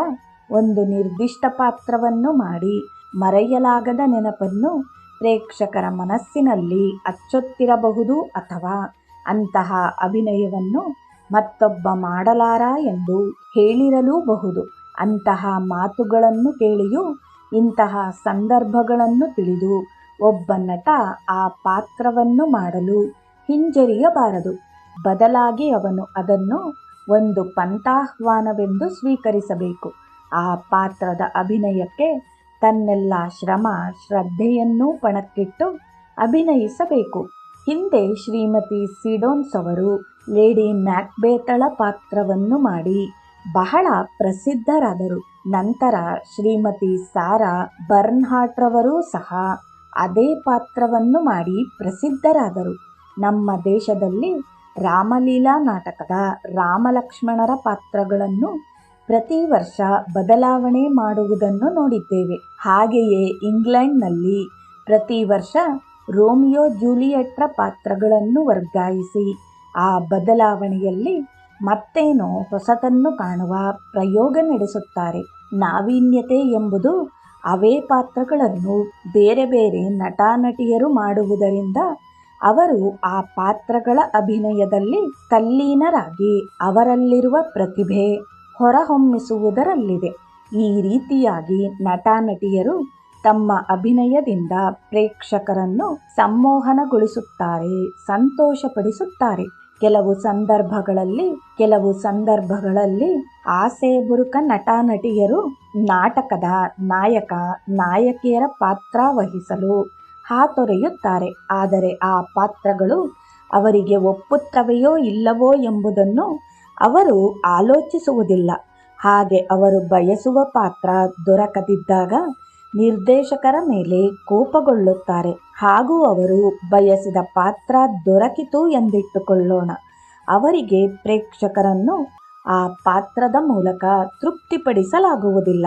ಒಂದು ನಿರ್ದಿಷ್ಟ ಪಾತ್ರವನ್ನು ಮಾಡಿ ಮರೆಯಲಾಗದ ನೆನಪನ್ನು ಪ್ರೇಕ್ಷಕರ ಮನಸ್ಸಿನಲ್ಲಿ ಅಚ್ಚೊತ್ತಿರಬಹುದು, ಅಥವಾ ಅಂತಹ ಅಭಿನಯವನ್ನು ಮತ್ತೊಬ್ಬ ಮಾಡಲಾರ ಎಂದು ಹೇಳಿರಲೂಬಹುದು. ಅಂತಹ ಮಾತುಗಳನ್ನು ಕೇಳಿಯೂ ಇಂತಹ ಸಂದರ್ಭಗಳನ್ನು ತಿಳಿದು ಒಬ್ಬ ನಟ ಆ ಪಾತ್ರವನ್ನು ಮಾಡಲು ಹಿಂಜರಿಯಬಾರದು. ಬದಲಾಗಿ ಅವನು ಅದನ್ನು ಒಂದು ಪಂಥಾಹ್ವಾನವೆಂದು ಸ್ವೀಕರಿಸಬೇಕು. ಆ ಪಾತ್ರದ ಅಭಿನಯಕ್ಕೆ ತನ್ನೆಲ್ಲ ಶ್ರಮ ಶ್ರದ್ಧೆಯನ್ನೂ ಪಣಕ್ಕಿಟ್ಟು ಅಭಿನಯಿಸಬೇಕು. ಹಿಂದೆ ಶ್ರೀಮತಿ ಸಿಡೋನ್ಸ್ ಅವರು ಲೇಡಿ ಮ್ಯಾಕ್ಬೇತಳ ಪಾತ್ರವನ್ನು ಮಾಡಿ ಬಹಳ ಪ್ರಸಿದ್ಧರಾದರು. ನಂತರ ಶ್ರೀಮತಿ ಸಾರಾ ಬರ್ನ್ಹಾರ್ಟ್ರವರೂ ಸಹ ಅದೇ ಪಾತ್ರವನ್ನು ಮಾಡಿ ಪ್ರಸಿದ್ಧರಾದರು. ನಮ್ಮ ದೇಶದಲ್ಲಿ ರಾಮಲೀಲಾ ನಾಟಕದ ರಾಮಲಕ್ಷ್ಮಣರ ಪಾತ್ರಗಳನ್ನು ಪ್ರತಿ ವರ್ಷ ಬದಲಾವಣೆ ಮಾಡುವುದನ್ನು ನೋಡಿದ್ದೇವೆ. ಹಾಗೆಯೇ ಇಂಗ್ಲೆಂಡ್ನಲ್ಲಿ ಪ್ರತಿ ವರ್ಷ ರೋಮಿಯೋ ಜೂಲಿಯೆಟ್ರ ಪಾತ್ರಗಳನ್ನು ವರ್ಗಾಯಿಸಿ ಆ ಬದಲಾವಣೆಯಲ್ಲಿ ಮತ್ತೇನೋ ಹೊಸತನ್ನು ಕಾಣುವ ಪ್ರಯೋಗ ನಡೆಸುತ್ತಾರೆ. ನಾವೀನ್ಯತೆ ಎಂಬುದು ಅವೇ ಪಾತ್ರಗಳನ್ನು ಬೇರೆ ಬೇರೆ ನಟ-ನಟಿಯರು ಮಾಡುವುದರಿಂದ ಅವರು ಆ ಪಾತ್ರಗಳ ಅಭಿನಯದಲ್ಲಿ ತಲ್ಲೀನರಾಗಿ ಅವರಲ್ಲಿರುವ ಪ್ರತಿಭೆ ಹೊರಹೊಮ್ಮಿಸುವುದರಲ್ಲಿದೆ. ಈ ರೀತಿಯಾಗಿ ನಟ-ನಟಿಯರು ತಮ್ಮ ಅಭಿನಯದಿಂದ ಪ್ರೇಕ್ಷಕರನ್ನು ಸಂಮೋಹನಗೊಳಿಸುತ್ತಾರೆ, ಸಂತೋಷಪಡಿಸುತ್ತಾರೆ. ಕೆಲವು ಸಂದರ್ಭಗಳಲ್ಲಿ ಆಸೆಬುರುಕ ನಟ ನಟಿಯರು ನಾಟಕದ ನಾಯಕ ನಾಯಕಿಯರ ಪಾತ್ರ ವಹಿಸಲು ಹಾತೊರೆಯುತ್ತಾರೆ. ಆದರೆ ಆ ಪಾತ್ರಗಳು ಅವರಿಗೆ ಒಪ್ಪುತ್ತವೆಯೋ ಇಲ್ಲವೋ ಎಂಬುದನ್ನು ಅವರು ಆಲೋಚಿಸುವುದಿಲ್ಲ. ಹಾಗೆ ಅವರು ಬಯಸುವ ಪಾತ್ರ ದೊರಕದಿದ್ದಾಗ ನಿರ್ದೇಶಕರ ಮೇಲೆ ಕೋಪಗೊಳ್ಳುತ್ತಾರೆ. ಹಾಗೂ ಅವರು ಬಯಸಿದ ಪಾತ್ರ ದೊರಕಿತು ಎಂದಿಟ್ಟುಕೊಳ್ಳೋಣ. ಅವರಿಗೆ ಪ್ರೇಕ್ಷಕರನ್ನು ಆ ಪಾತ್ರದ ಮೂಲಕ ತೃಪ್ತಿಪಡಿಸಲಾಗುವುದಿಲ್ಲ.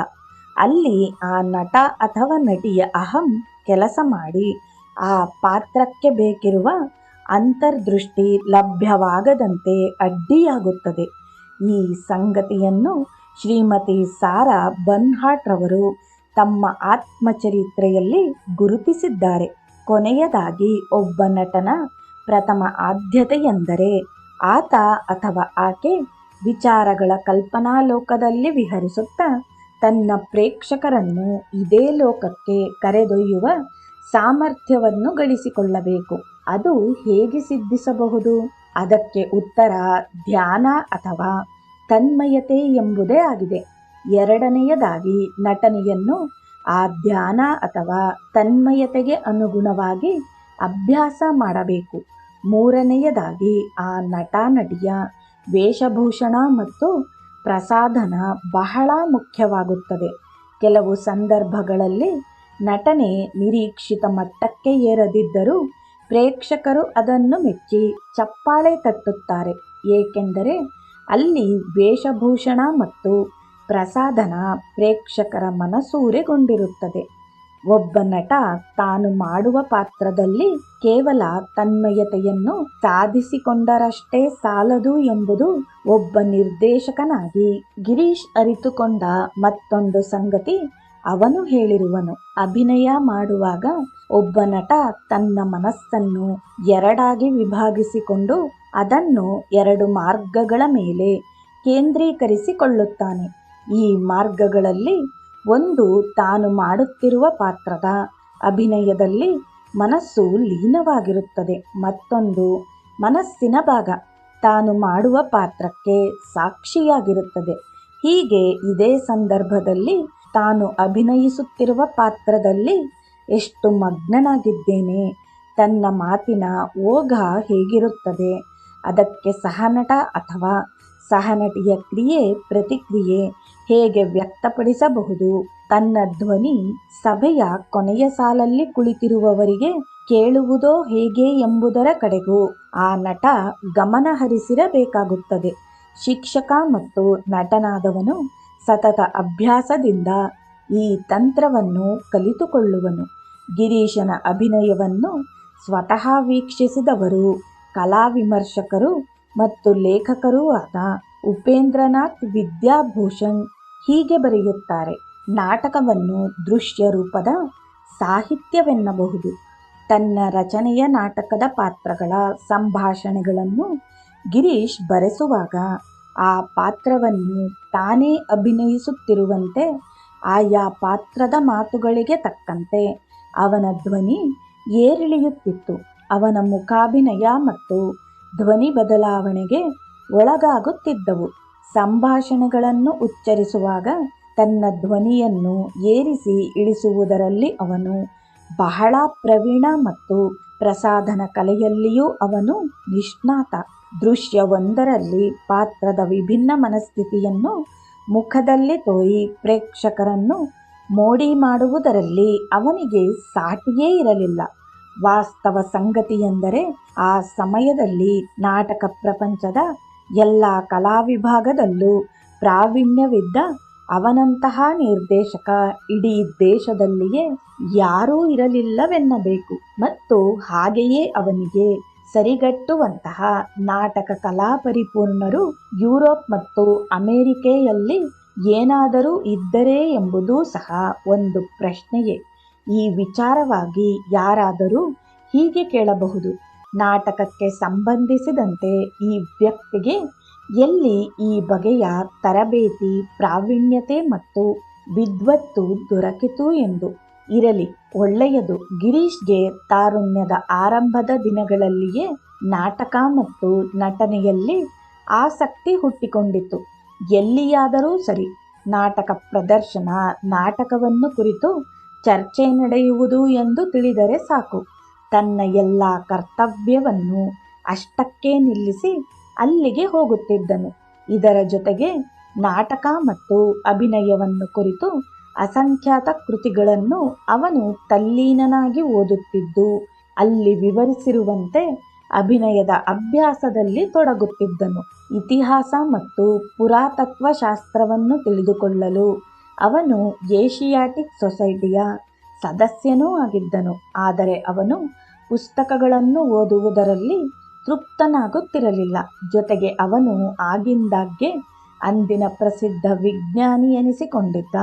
ಅಲ್ಲಿ ಆ ನಟ ಅಥವಾ ನಟಿಯ ಅಹಂ ಕೆಲಸ ಮಾಡಿ ಆ ಪಾತ್ರಕ್ಕೆ ಬೇಕಿರುವ ಅಂತರ್ದೃಷ್ಟಿ ಲಭ್ಯವಾಗದಂತೆ ಅಡ್ಡಿಯಾಗುತ್ತದೆ. ಈ ಸಂಗತಿಯನ್ನು ಶ್ರೀಮತಿ ಸಾರಾ ಬರ್ನ್ಹಾರ್ಟ್ ರವರು ತಮ್ಮ ಆತ್ಮಚರಿತ್ರೆಯಲ್ಲಿ ಗುರುತಿಸಿದ್ದಾರೆ. ಕೊನೆಯದಾಗಿ, ಒಬ್ಬ ನಟನ ಪ್ರಥಮ ಆದ್ಯತೆಯೆಂದರೆ ಆತ ಅಥವಾ ಆಕೆ ವಿಚಾರಗಳ ಕಲ್ಪನಾಲೋಕದಲ್ಲಿ ವಿಹರಿಸುತ್ತಾ ತನ್ನ ಪ್ರೇಕ್ಷಕರನ್ನು ಇದೇ ಲೋಕಕ್ಕೆ ಕರೆದೊಯ್ಯುವ ಸಾಮರ್ಥ್ಯವನ್ನು ಗಳಿಸಿಕೊಳ್ಳಬೇಕು. ಅದು ಹೇಗೆ ಸಿದ್ಧಿಸಬಹುದು? ಅದಕ್ಕೆ ಉತ್ತರ ಧ್ಯಾನ ಅಥವಾ ತನ್ಮಯತೆ ಎಂಬುದೇ ಆಗಿದೆ. ಎರಡನೆಯದಾಗಿ, ನಟನೆಯನ್ನು ಆ ಧ್ಯಾನ ಅಥವಾ ತನ್ಮಯತೆಗೆ ಅನುಗುಣವಾಗಿ ಅಭ್ಯಾಸ ಮಾಡಬೇಕು. ಮೂರನೆಯದಾಗಿ, ಆ ನಟ ನಟಿಯ ವೇಷಭೂಷಣ ಮತ್ತು ಪ್ರಸಾಧನ ಬಹಳ ಮುಖ್ಯವಾಗುತ್ತದೆ. ಕೆಲವು ಸಂದರ್ಭಗಳಲ್ಲಿ ನಟನೆ ನಿರೀಕ್ಷಿತ ಮಟ್ಟಕ್ಕೆ ಏರದಿದ್ದರೂ ಪ್ರೇಕ್ಷಕರು ಅದನ್ನು ಮೆಚ್ಚಿ ಚಪ್ಪಾಳೆ ತಟ್ಟುತ್ತಾರೆ. ಏಕೆಂದರೆ ಅಲ್ಲಿ ವೇಷಭೂಷಣ ಮತ್ತು ಪ್ರಸಾಧನ ಪ್ರೇಕ್ಷಕರ ಮನಸೂರೆಗೊಂಡಿರುತ್ತದೆ. ಒಬ್ಬ ನಟ ತಾನು ಮಾಡುವ ಪಾತ್ರದಲ್ಲಿ ಕೇವಲ ತನ್ಮಯತೆಯನ್ನು ಸಾಧಿಸಿಕೊಂಡರಷ್ಟೇ ಸಾಲದು ಎಂಬುದು ಒಬ್ಬ ನಿರ್ದೇಶಕನಾಗಿ ಗಿರೀಶ್ ಅರಿತುಕೊಂಡ ಮತ್ತೊಂದು ಸಂಗತಿ ಅವನು ಹೇಳಿರುವನು. ಅಭಿನಯ ಮಾಡುವಾಗ ಒಬ್ಬ ನಟ ತನ್ನ ಮನಸ್ಸನ್ನು ಎರಡಾಗಿ ವಿಭಾಗಿಸಿಕೊಂಡು ಅದನ್ನು ಎರಡು ಮಾರ್ಗಗಳ ಮೇಲೆ ಕೇಂದ್ರೀಕರಿಸಿಕೊಳ್ಳುತ್ತಾನೆ. ಈ ಮಾರ್ಗಗಳಲ್ಲಿ ಒಂದು ತಾನು ಮಾಡುತ್ತಿರುವ ಪಾತ್ರದ ಅಭಿನಯದಲ್ಲಿ ಮನಸ್ಸು ಲೀನವಾಗಿರುತ್ತದೆ. ಮತ್ತೊಂದು ಮನಸ್ಸಿನ ಭಾಗ ತಾನು ಮಾಡುವ ಪಾತ್ರಕ್ಕೆ ಸಾಕ್ಷಿಯಾಗಿರುತ್ತದೆ. ಹೀಗೆ ಇದೇ ಸಂದರ್ಭದಲ್ಲಿ ತಾನು ಅಭಿನಯಿಸುತ್ತಿರುವ ಪಾತ್ರದಲ್ಲಿ ಎಷ್ಟು ಮಗ್ನನಾಗಿದ್ದೇನೆ, ತನ್ನ ಮಾತಿನ ಓಘ ಹೇಗಿರುತ್ತದೆ, ಅದಕ್ಕೆ ಸಹನಟ ಅಥವಾ ಸಹನಟಿಯ ಕ್ರಿಯೆ ಪ್ರತಿಕ್ರಿಯೆ ಹೇಗೆ ವ್ಯಕ್ತಪಡಿಸಬಹುದು, ತನ್ನ ಧ್ವನಿ ಸಭೆಯ ಕೊನೆಯ ಸಾಲಲ್ಲಿ ಕುಳಿತಿರುವವರಿಗೆ ಕೇಳುವುದೋ ಹೇಗೆ ಎಂಬುದರ ಕಡೆಗೂ ಆ ನಟ ಗಮನ ಹರಿಸಿರಬೇಕಾಗುತ್ತದೆ. ಶಿಕ್ಷಕ ಮತ್ತು ನಟನಾದವನು ಸತತ ಅಭ್ಯಾಸದಿಂದ ಈ ತಂತ್ರವನ್ನು ಕಲಿತುಕೊಳ್ಳುವನು. ಗಿರೀಶನ ಅಭಿನಯವನ್ನು ಸ್ವತಃ ವೀಕ್ಷಿಸಿದವರು ಕಲಾ ವಿಮರ್ಶಕರು ಮತ್ತು ಲೇಖಕರೂ ಆದ ಉಪೇಂದ್ರನಾಥ್ ವಿದ್ಯಾಭೂಷಣ್ ಹೀಗೆ ಬರೆಯುತ್ತಾರೆ. ನಾಟಕವನ್ನು ದೃಶ್ಯ ರೂಪದ ಸಾಹಿತ್ಯವೆನ್ನಬಹುದು. ತನ್ನ ರಚನೆಯ ನಾಟಕದ ಪಾತ್ರಗಳ ಸಂಭಾಷಣೆಗಳನ್ನು ಗಿರೀಶ್ ಬರೆಸುವಾಗ ಆ ಪಾತ್ರವನ್ನು ತಾನೇ ಅಭಿನಯಿಸುತ್ತಿರುವಂತೆ ಆಯಾ ಪಾತ್ರದ ಮಾತುಗಳಿಗೆ ತಕ್ಕಂತೆ ಅವನ ಧ್ವನಿ ಏರಿಳಿಯುತ್ತಿತ್ತು. ಅವನ ಮುಖಾಭಿನಯ ಮತ್ತು ಧ್ವನಿ ಬದಲಾವಣೆಗೆ ಒಳಗಾಗುತ್ತಿದ್ದವು. ಸಂಭಾಷಣೆಗಳನ್ನು ಉಚ್ಚರಿಸುವಾಗ ತನ್ನ ಧ್ವನಿಯನ್ನು ಏರಿಸಿ ಇಳಿಸುವುದರಲ್ಲಿ ಅವನು ಬಹಳ ಪ್ರವೀಣ ಮತ್ತು ಪ್ರಸಾಧನ ಕಲೆಯಲ್ಲಿಯೂ ಅವನು ನಿಷ್ಣಾತ. ದೃಶ್ಯವೊಂದರಲ್ಲಿ ಪಾತ್ರದ ವಿಭಿನ್ನ ಮನಸ್ಥಿತಿಯನ್ನು ಮುಖದಲ್ಲಿ ತೋರಿ ಪ್ರೇಕ್ಷಕರನ್ನು ಮೋಡಿ ಮಾಡುವುದರಲ್ಲಿ ಅವನಿಗೆ ಸಾಟಿಯೇ ಇರಲಿಲ್ಲ. ವಾಸ್ತವ ಸಂಗತಿಯೆಂದರೆ ಆ ಸಮಯದಲ್ಲಿ ನಾಟಕ ಪ್ರಪಂಚದ ಎಲ್ಲ ಕಲಾವಿಭಾಗದಲ್ಲೂ ಪ್ರಾವೀಣ್ಯವಿದ್ದ ಅವನಂತಹ ನಿರ್ದೇಶಕ ಇಡೀ ದೇಶದಲ್ಲಿಯೇ ಯಾರೂ ಇರಲಿಲ್ಲವೆನ್ನಬೇಕು. ಮತ್ತು ಹಾಗೆಯೇ ಅವನಿಗೆ ಸರಿಗಟ್ಟುವಂತಹ ನಾಟಕ ಕಲಾ ಪರಿಪೂರ್ಣರು ಯುರೋಪ್ ಮತ್ತು ಅಮೆರಿಕೆಯಲ್ಲಿ ಏನಾದರೂ ಇದ್ದರೇ ಎಂಬುದೂ ಸಹ ಒಂದು ಪ್ರಶ್ನೆಯೇ. ಈ ವಿಚಾರವಾಗಿ ಯಾರಾದರೂ ಹೀಗೆ ಕೇಳಬಹುದು: ನಾಟಕಕ್ಕೆ ಸಂಬಂಧಿಸಿದಂತೆ ಈ ವ್ಯಕ್ತಿಗೆ ಎಲ್ಲಿ ಈ ಬಗೆಯ ತರಬೇತಿ, ಪ್ರಾವೀಣ್ಯತೆ ಮತ್ತು ವಿದ್ವತ್ತು ದೊರಕಿತು ಎಂದು. ಇರಲಿ, ಒಳ್ಳೆಯದು. ಗಿರೀಶ್ಗೆ ತಾರುಣ್ಯದ ಆರಂಭದ ದಿನಗಳಲ್ಲಿಯೇ ನಾಟಕ ಮತ್ತು ನಟನೆಯಲ್ಲಿ ಆಸಕ್ತಿ ಹುಟ್ಟಿಕೊಂಡಿತು. ಎಲ್ಲಿಯಾದರೂ ಸರಿ ನಾಟಕ ಪ್ರದರ್ಶನ, ನಾಟಕವನ್ನು ಕುರಿತು ಚರ್ಚೆ ನಡೆಯುವುದು ಎಂದು ತಿಳಿದರೆ ಸಾಕು, ತನ್ನ ಎಲ್ಲ ಕರ್ತವ್ಯವನ್ನು ಅಷ್ಟಕ್ಕೇ ನಿಲ್ಲಿಸಿ ಅಲ್ಲಿಗೆ ಹೋಗುತ್ತಿದ್ದನು. ಇದರ ಜೊತೆಗೆ ನಾಟಕ ಮತ್ತು ಅಭಿನಯವನ್ನು ಕುರಿತು ಅಸಂಖ್ಯಾತ ಕೃತಿಗಳನ್ನು ಅವನು ತಲ್ಲೀನನಾಗಿ ಓದುತ್ತಿದ್ದು, ಅಲ್ಲಿ ವಿವರಿಸಿರುವಂತೆ ಅಭಿನಯದ ಅಭ್ಯಾಸದಲ್ಲಿ ತೊಡಗುತ್ತಿದ್ದನು. ಇತಿಹಾಸ ಮತ್ತು ಪುರಾತತ್ವ ಶಾಸ್ತ್ರವನ್ನು ತಿಳಿದುಕೊಳ್ಳಲು ಅವನು ಏಷಿಯಾಟಿಕ್ ಸೊಸೈಟಿಯ ಸದಸ್ಯನೂ ಆಗಿದ್ದನು. ಆದರೆ ಅವನು ಪುಸ್ತಕಗಳನ್ನು ಓದುವುದರಲ್ಲಿ ತೃಪ್ತನಾಗುತ್ತಿರಲಿಲ್ಲ. ಜೊತೆಗೆ ಅವನು ಆಗಿಂದಾಗ್ಗೆ ಅಂದಿನ ಪ್ರಸಿದ್ಧ ವಿಜ್ಞಾನಿ ಎನಿಸಿಕೊಂಡಿದ್ದ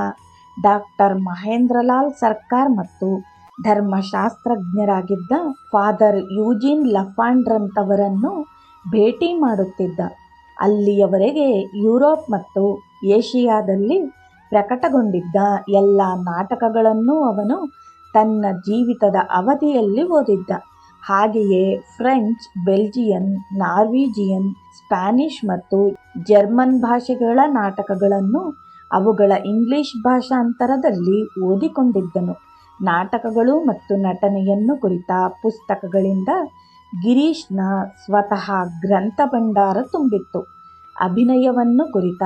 ಡಾಕ್ಟರ್ ಮಹೇಂದ್ರಲಾಲ್ ಸರ್ಕಾರ್ ಮತ್ತು ಧರ್ಮಶಾಸ್ತ್ರಜ್ಞರಾಗಿದ್ದ ಫಾದರ್ ಯೂಜಿನ್ ಲಫಾಂಡ್ರಂಥವರನ್ನು ಭೇಟಿ ಮಾಡುತ್ತಿದ್ದ. ಅಲ್ಲಿಯವರೆಗೆ ಯುರೋಪ್ ಮತ್ತು ಏಷಿಯಾದಲ್ಲಿ ಪ್ರಕಟಗೊಂಡಿದ್ದ ಎಲ್ಲ ನಾಟಕಗಳನ್ನು ಅವನು ತನ್ನ ಜೀವಿತದ ಅವಧಿಯಲ್ಲಿ ಓದಿದ್ದ. ಹಾಗೆಯೇ ಫ್ರೆಂಚ್, ಬೆಲ್ಜಿಯನ್, ನಾರ್ವೀಜಿಯನ್, ಸ್ಪ್ಯಾನಿಷ್ ಮತ್ತು ಜರ್ಮನ್ ಭಾಷೆಗಳ ನಾಟಕಗಳನ್ನು ಅವುಗಳ ಇಂಗ್ಲಿಷ್ ಭಾಷಾಂತರದಲ್ಲಿ ಓದಿಕೊಂಡಿದ್ದನು. ನಾಟಕಗಳು ಮತ್ತು ನಟನೆಯನ್ನು ಕುರಿತ ಪುಸ್ತಕಗಳಿಂದ ಗಿರೀಶ್ನ ಸ್ವತಃ ಗ್ರಂಥ ಭಂಡಾರ ತುಂಬಿತ್ತು. ಅಭಿನಯವನ್ನು ಕುರಿತ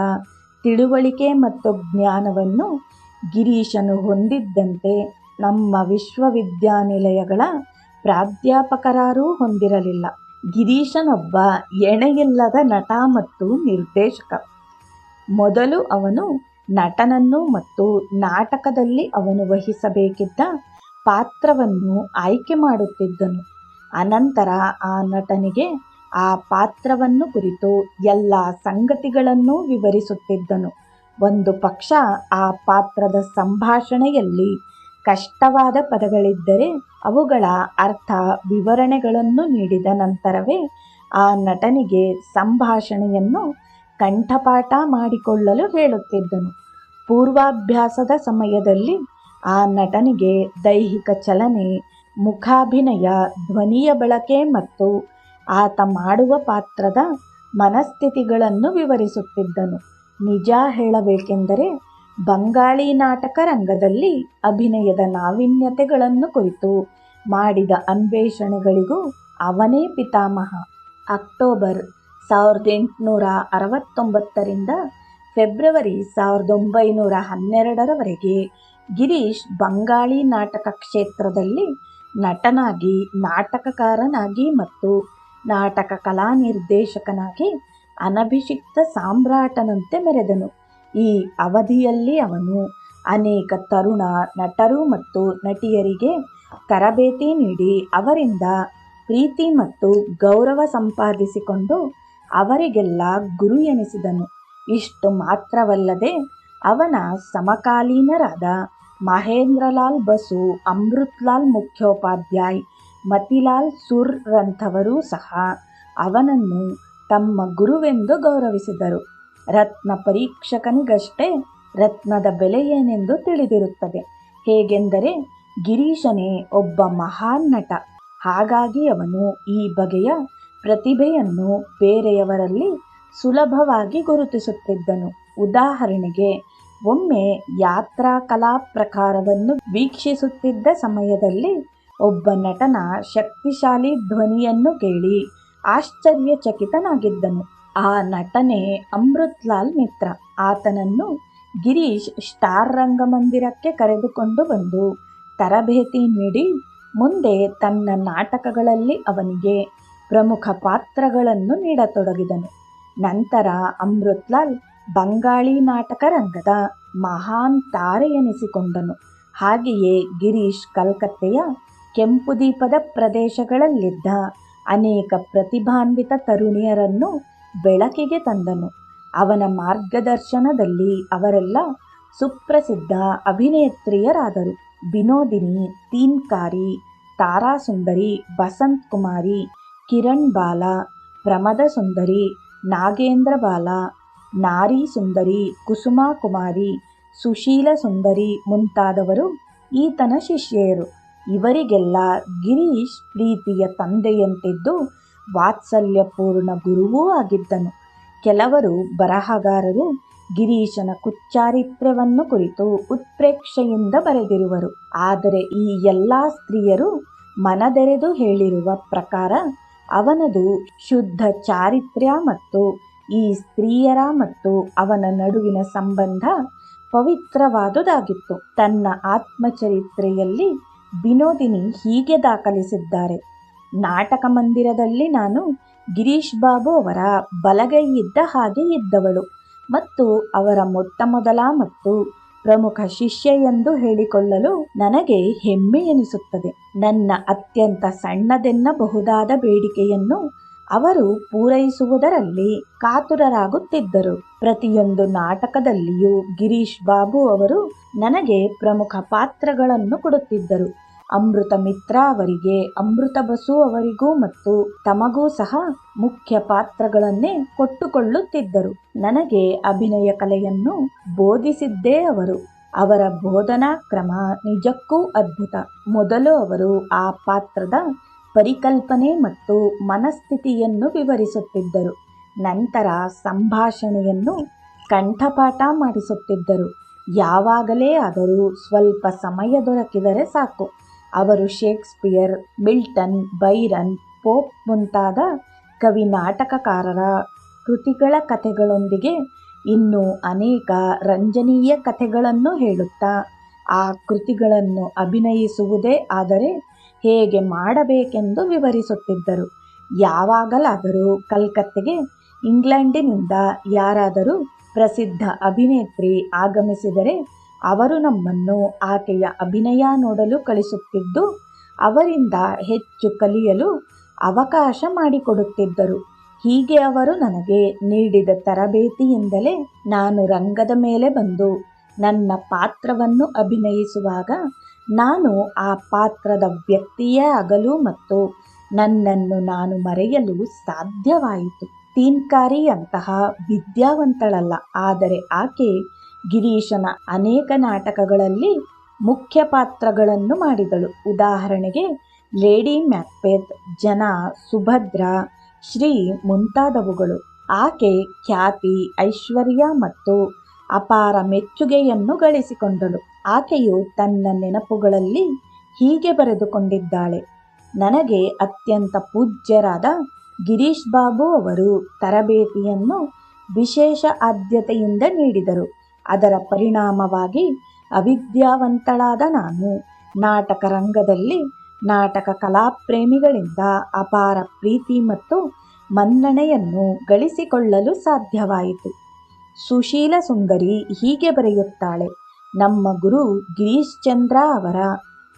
ತಿಳುವಳಿಕೆ ಮತ್ತು ಜ್ಞಾನವನ್ನು ಗಿರೀಶನು ಹೊಂದಿದ್ದಂತೆ ನಮ್ಮ ವಿಶ್ವವಿದ್ಯಾನಿಲಯಗಳ ಪ್ರಾಧ್ಯಾಪಕರಾರೂ ಹೊಂದಿರಲಿಲ್ಲ. ಗಿರೀಶನೊಬ್ಬ ಎಣೆಯಿಲ್ಲದ ನಟ ಮತ್ತು ನಿರ್ದೇಶಕ. ಮೊದಲು ಅವನು ನಟನನ್ನು ಮತ್ತು ನಾಟಕದಲ್ಲಿ ಅವನು ವಹಿಸಬೇಕಿದ್ದ ಪಾತ್ರವನ್ನು ಆಯ್ಕೆ ಮಾಡುತ್ತಿದ್ದನು. ಅನಂತರ ಆ ನಟನಿಗೆ ಆ ಪಾತ್ರವನ್ನು ಕುರಿತು ಎಲ್ಲ ಸಂಗತಿಗಳನ್ನೂ ವಿವರಿಸುತ್ತಿದ್ದನು. ಒಂದು ಪಕ್ಷ ಆ ಪಾತ್ರದ ಸಂಭಾಷಣೆಯಲ್ಲಿ ಕಷ್ಟವಾದ ಪದಗಳಿದ್ದರೆ ಅವುಗಳ ಅರ್ಥ ವಿವರಣೆಗಳನ್ನು ನೀಡಿದ ನಂತರವೇ ಆ ನಟನಿಗೆ ಸಂಭಾಷಣೆಯನ್ನು ಕಂಠಪಾಠ ಮಾಡಿಕೊಳ್ಳಲು ಹೇಳುತ್ತಿದ್ದನು. ಪೂರ್ವಾಭ್ಯಾಸದ ಸಮಯದಲ್ಲಿ ಆ ನಟನಿಗೆ ದೈಹಿಕ ಚಲನೆ, ಮುಖಾಭಿನಯ, ಧ್ವನಿಯ ಬಳಕೆ ಮತ್ತು ಆತ ಮಾಡುವ ಪಾತ್ರದ ಮನಸ್ಥಿತಿಗಳನ್ನು ವಿವರಿಸುತ್ತಿದ್ದನು. ನಿಜ ಹೇಳಬೇಕೆಂದರೆ ಬಂಗಾಳಿ ನಾಟಕ ರಂಗದಲ್ಲಿ ಅಭಿನಯದ ನಾವೀನ್ಯತೆಗಳನ್ನು ಕುರಿತು ಮಾಡಿದ ಅನ್ವೇಷಣೆಗಳಿಗೂ ಅವನೇ ಪಿತಾಮಹ. ಅಕ್ಟೋಬರ್ 1869ರಿಂದ ಫೆಬ್ರವರಿ 1912ರವರೆಗೆ ಗಿರೀಶ್ ಬಂಗಾಳಿ ನಾಟಕ ಕ್ಷೇತ್ರದಲ್ಲಿ ನಟನಾಗಿ, ನಾಟಕಕಾರನಾಗಿ ಮತ್ತು ನಾಟಕ ಕಲಾ ನಿರ್ದೇಶಕನಾಗಿ ಅನಭಿಷಿಕ್ತ ಸಾಮ್ರಾಟನಂತೆ ಮೆರೆದನು. ಈ ಅವಧಿಯಲ್ಲಿ ಅವನು ಅನೇಕ ತರುಣ ನಟರು ಮತ್ತು ನಟಿಯರಿಗೆ ತರಬೇತಿ ನೀಡಿ ಅವರಿಂದ ಪ್ರೀತಿ ಮತ್ತು ಗೌರವ ಸಂಪಾದಿಸಿಕೊಂಡು ಅವರಿಗೆಲ್ಲ ಗುರು ಎನಿಸಿದನು. ಇಷ್ಟು ಮಾತ್ರವಲ್ಲದೆ ಅವನ ಸಮಕಾಲೀನರಾದ ಮಹೇಂದ್ರಲಾಲ್ ಬಸು, ಅಮೃತ್ಲಾಲ್ ಮುಖ್ಯೋಪಾಧ್ಯಾಯ್, ಮತಿಲಾಲ್ ಸುರ್ರಂಥವರೂ ಸಹ ಅವನನ್ನು ತಮ್ಮ ಗುರುವೆಂದು ಗೌರವಿಸಿದರು. ರತ್ನ ಪರೀಕ್ಷಕನಿಗಷ್ಟೇ ರತ್ನದ ಬೆಲೆ ಏನೆಂದು ತಿಳಿದಿರುತ್ತದೆ. ಹೇಗೆಂದರೆ ಗಿರೀಶನೇ ಒಬ್ಬ ಮಹಾನ್ ನಟ. ಹಾಗಾಗಿ ಅವನು ಈ ಬಗೆಯ ಪ್ರತಿಭೆಯನ್ನು ಬೇರೆಯವರಲ್ಲಿ ಸುಲಭವಾಗಿ ಗುರುತಿಸುತ್ತಿದ್ದನು. ಉದಾಹರಣೆಗೆ, ಒಮ್ಮೆ ಯಾತ್ರಾ ಕಲಾ ಪ್ರಕಾರವನ್ನು ವೀಕ್ಷಿಸುತ್ತಿದ್ದ ಸಮಯದಲ್ಲಿ ಒಬ್ಬ ನಟನ ಶಕ್ತಿಶಾಲಿ ಧ್ವನಿಯನ್ನು ಕೇಳಿ ಆಶ್ಚರ್ಯಚಕಿತನಾಗಿದ್ದನು. ಆ ನಟನೇ ಅಮೃತ್ಲಾಲ್ ಮಿತ್ರ. ಆತನನ್ನು ಗಿರೀಶ್ ಸ್ಟಾರ್ ರಂಗಮಂದಿರಕ್ಕೆ ಕರೆದುಕೊಂಡು ಬಂದು ತರಬೇತಿ ನೀಡಿ ಮುಂದೆ ತನ್ನ ನಾಟಕಗಳಲ್ಲಿ ಅವನಿಗೆ ಪ್ರಮುಖ ಪಾತ್ರಗಳನ್ನು ನೀಡತೊಡಗಿದನು. ನಂತರ ಅಮೃತ್ಲಾಲ್ ಬಂಗಾಳಿ ನಾಟಕ ರಂಗದ ಮಹಾನ್ ತಾರೆ ಎನಿಸಿಕೊಂಡನು. ಹಾಗೆಯೇ ಗಿರೀಶ್ ಕಲ್ಕತ್ತೆಯ ಕೆಂಪುದೀಪದ ಪ್ರದೇಶಗಳಲ್ಲಿದ್ದ ಅನೇಕ ಪ್ರತಿಭಾನ್ವಿತ ತರುಣಿಯರನ್ನು ಬೆಳಕಿಗೆ ತಂದನು. ಅವನ ಮಾರ್ಗದರ್ಶನದಲ್ಲಿ ಅವರೆಲ್ಲ ಸುಪ್ರಸಿದ್ಧ ಅಭಿನೇತ್ರಿಯರಾದರು. ವಿನೋದಿನಿ, ತೀನ್ಕಾರಿ, ತಾರಾಸುಂದರಿ, ಬಸಂತ್ ಕುಮಾರಿ, ಕಿರಣ್ ಬಾಲ, ಪ್ರಮದ ಸುಂದರಿ, ನಾಗೇಂದ್ರ ಬಾಲ, ನಾರಿ ಸುಂದರಿ, ಕುಸುಮಾ ಕುಮಾರಿ, ಸುಶೀಲ ಸುಂದರಿ ಮುಂತಾದವರು ಈತನ ಶಿಷ್ಯೆಯರು. ಇವರಿಗೆಲ್ಲ ಗಿರೀಶ್ ಪ್ರೀತಿಯ ತಂದೆಯಂತಿದ್ದು ವಾತ್ಸಲ್ಯಪೂರ್ಣ ಗುರುವೂ ಆಗಿದ್ದನು. ಕೆಲವರು ಬರಹಗಾರರು ಗಿರೀಶನ ಕುಚ್ಚಾರಿತ್ರ್ಯವನ್ನು ಕುರಿತು ಉತ್ಪ್ರೇಕ್ಷೆಯಿಂದ ಬರೆದಿರುವರು. ಆದರೆ ಈ ಎಲ್ಲ ಸ್ತ್ರೀಯರು ಮನದೆರೆದು ಹೇಳಿರುವ ಪ್ರಕಾರ ಅವನದು ಶುದ್ಧ ಚಾರಿತ್ರ್ಯ ಮತ್ತು ಈ ಸ್ತ್ರೀಯರ ಮತ್ತು ಅವನ ನಡುವಿನ ಸಂಬಂಧ ಪವಿತ್ರವಾದುದಾಗಿತ್ತು. ತನ್ನ ಆತ್ಮಚರಿತ್ರೆಯಲ್ಲಿ ವಿನೋದಿನಿ ಹೀಗೆ ದಾಖಲಿಸಿದ್ದಾರೆ: ನಾಟಕ ಮಂದಿರದಲ್ಲಿ ನಾನು ಗಿರೀಶ್ ಬಾಬು ಅವರ ಬಲಗೈ ಇದ್ದ ಹಾಗೆ ಇದ್ದವಳು ಮತ್ತು ಅವರ ಮೊಟ್ಟಮೊದಲ ಮತ್ತು ಪ್ರಮುಖ ಶಿಷ್ಯ ಎಂದು ಹೇಳಿಕೊಳ್ಳಲು ನನಗೆ ಹೆಮ್ಮೆ ಎನಿಸುತ್ತದೆ. ನನ್ನ ಅತ್ಯಂತ ಸಣ್ಣದೆನ್ನಬಹುದಾದ ಬೇಡಿಕೆಯನ್ನು ಅವರು ಪೂರೈಸುವುದರಲ್ಲಿ ಕಾತುರರಾಗುತ್ತಿದ್ದರು. ಪ್ರತಿಯೊಂದು ನಾಟಕದಲ್ಲಿಯೂ ಗಿರೀಶ್ ಬಾಬು ಅವರು ನನಗೆ ಪ್ರಮುಖ ಪಾತ್ರಗಳನ್ನು ಕೊಡುತ್ತಿದ್ದರು. ಅಮೃತ ಮಿತ್ರ ಅವರಿಗೆ, ಅಮೃತ ಬಸು ಅವರಿಗೂ ಮತ್ತು ತಮಗೂ ಸಹ ಮುಖ್ಯ ಪಾತ್ರಗಳನ್ನೇ ಕೊಟ್ಟುಕೊಳ್ಳುತ್ತಿದ್ದರು. ನನಗೆ ಅಭಿನಯ ಕಲೆಯನ್ನು ಬೋಧಿಸಿದ್ದೇ ಅವರು. ಅವರ ಬೋಧನಾ ಕ್ರಮ ನಿಜಕ್ಕೂ ಅದ್ಭುತ. ಮೊದಲು ಅವರು ಆ ಪಾತ್ರದ ಪರಿಕಲ್ಪನೆ ಮತ್ತು ಮನಸ್ಥಿತಿಯನ್ನು ವಿವರಿಸುತ್ತಿದ್ದರು. ನಂತರ ಸಂಭಾಷಣೆಯನ್ನು ಕಂಠಪಾಠ ಮಾಡಿಸುತ್ತಿದ್ದರು. ಯಾವಾಗಲೇ ಆದರೂ ಸ್ವಲ್ಪ ಸಮಯ ದೊರಕಿದರೆ ಸಾಕು, ಅವರು ಶೇಕ್ಸ್ಪಿಯರ್, ಮಿಲ್ಟನ್, ಬೈರನ್, ಪೋಪ್ ಮುಂತಾದ ಕವಿ ನಾಟಕಕಾರರ ಕೃತಿಗಳ ಕಥೆಗಳೊಂದಿಗೆ ಇನ್ನೂ ಅನೇಕ ರಂಜನೀಯ ಕಥೆಗಳನ್ನು ಹೇಳುತ್ತಾ ಆ ಕೃತಿಗಳನ್ನು ಅಭಿನಯಿಸುವುದೇ ಆದರೆ ಹೇಗೆ ಮಾಡಬೇಕೆಂದು ವಿವರಿಸುತ್ತಿದ್ದರು. ಯಾವಾಗಲಾದರೂ ಕಲ್ಕತ್ತೆಗೆ ಇಂಗ್ಲೆಂಡಿನಿಂದ ಯಾರಾದರೂ ಪ್ರಸಿದ್ಧ ಅಭಿನೇತ್ರಿ ಆಗಮಿಸಿದರೆ ಅವರು ನಮ್ಮನ್ನು ಆಕೆಯ ಅಭಿನಯ ನೋಡಲು ಕಳಿಸುತ್ತಿದ್ದು ಅವರಿಂದ ಹೆಚ್ಚು ಕಲಿಯಲು ಅವಕಾಶ ಮಾಡಿಕೊಡುತ್ತಿದ್ದರು. ಹೀಗೆ ಅವರು ನನಗೆ ನೀಡಿದ ತರಬೇತಿಯಿಂದಲೇ ನಾನು ರಂಗದ ಮೇಲೆ ಬಂದು ನನ್ನ ಪಾತ್ರವನ್ನು ಅಭಿನಯಿಸುವಾಗ ನಾನು ಆ ಪಾತ್ರದ ವ್ಯಕ್ತಿಯೇ ಆಗಲು ಮತ್ತು ನನ್ನನ್ನು ನಾನು ಮರೆಯಲು ಸಾಧ್ಯವಾಯಿತು. ತೀನ್ಕಾರಿಯಂತಹ ವಿದ್ಯಾವಂತಳಲ್ಲ, ಆದರೆ ಆಕೆ ಗಿರೀಶನ ಅನೇಕ ನಾಟಕಗಳಲ್ಲಿ ಮುಖ್ಯ ಪಾತ್ರಗಳನ್ನು ಮಾಡಿದಳು. ಉದಾಹರಣೆಗೆ ಲೇಡಿ ಮ್ಯಾಕ್ಬೆತ್, ಜನ, ಸುಭದ್ರ, ಶ್ರೀ ಮುಂತಾದವುಗಳು. ಆಕೆ ಖ್ಯಾತಿ, ಐಶ್ವರ್ಯ ಮತ್ತು ಅಪಾರ ಮೆಚ್ಚುಗೆಯನ್ನು ಗಳಿಸಿಕೊಂಡಳು. ಆಕೆಯು ತನ್ನ ನೆನಪುಗಳಲ್ಲಿ ಹೀಗೆ ಬರೆದುಕೊಂಡಿದ್ದಾಳೆ: ನನಗೆ ಅತ್ಯಂತ ಪೂಜ್ಯರಾದ ಗಿರೀಶ್ ಬಾಬು ಅವರು ತರಬೇತಿಯನ್ನು ವಿಶೇಷ ಆದ್ಯತೆಯಿಂದ ನೀಡಿದರು. ಅದರ ಪರಿಣಾಮವಾಗಿ ಅವಿದ್ಯಾವಂತಳಾದ ನಾನು ನಾಟಕ ರಂಗದಲ್ಲಿ ನಾಟಕ ಕಲಾಪ್ರೇಮಿಗಳಿಂದ ಅಪಾರ ಪ್ರೀತಿ ಮತ್ತು ಮನ್ನಣೆಯನ್ನು ಗಳಿಸಿಕೊಳ್ಳಲು ಸಾಧ್ಯವಾಯಿತು. ಸುಶೀಲ ಸುಂದರಿ ಹೀಗೆ ಬರೆಯುತ್ತಾಳೆ: ನಮ್ಮ ಗುರು ಗಿರೀಶ್ ಚಂದ್ರ ಅವರ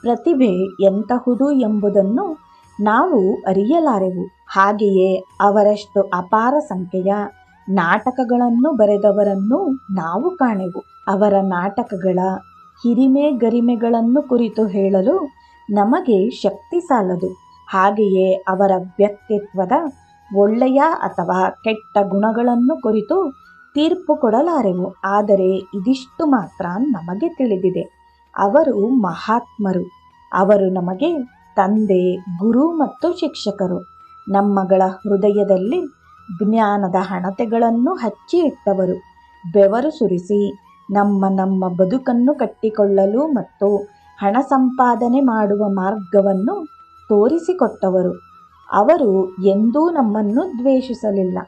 ಪ್ರತಿಭೆ ಎಂತಹುದು ಎಂಬುದನ್ನು ನಾವು ಅರಿಯಲಾರೆವು. ಹಾಗೆಯೇ ಅವರಷ್ಟು ಅಪಾರ ಸಂಖ್ಯೆಯ ನಾಟಕಗಳನ್ನು ಬರೆದವರನ್ನು ನಾವು ಕಾಣೆವು. ಅವರ ನಾಟಕಗಳ ಹಿರಿಮೆ ಗರಿಮೆಗಳನ್ನು ಕುರಿತು ಹೇಳಲು ನಮಗೆ ಶಕ್ತಿ ಸಾಲದು. ಹಾಗೆಯೇ ಅವರ ವ್ಯಕ್ತಿತ್ವದ ಒಳ್ಳೆಯ ಅಥವಾ ಕೆಟ್ಟ ಗುಣಗಳನ್ನು ಕುರಿತು ತೀರ್ಪು ಕೊಡಲಾರೆವು. ಆದರೆ ಇದಿಷ್ಟು ಮಾತ್ರ ನಮಗೆ ತಿಳಿದಿದೆ: ಅವರು ಮಹಾತ್ಮರು. ಅವರು ನಮಗೆ ತಂದೆ, ಗುರು ಮತ್ತು ಶಿಕ್ಷಕರು. ನಮ್ಮಗಳ ಹೃದಯದಲ್ಲಿ ಜ್ಞಾನದ ಹಣತೆಗಳನ್ನು ಹಚ್ಚಿ ಇಟ್ಟವರು. ಬೆವರು ಸುರಿಸಿ ನಮ್ಮ ಬದುಕನ್ನು ಕಟ್ಟಿಕೊಳ್ಳಲು ಮತ್ತು ಹಣ ಸಂಪಾದನೆ ಮಾಡುವ ಮಾರ್ಗವನ್ನು ತೋರಿಸಿಕೊಟ್ಟವರು. ಅವರು ಎಂದೂ ನಮ್ಮನ್ನು ದ್ವೇಷಿಸಲಿಲ್ಲ.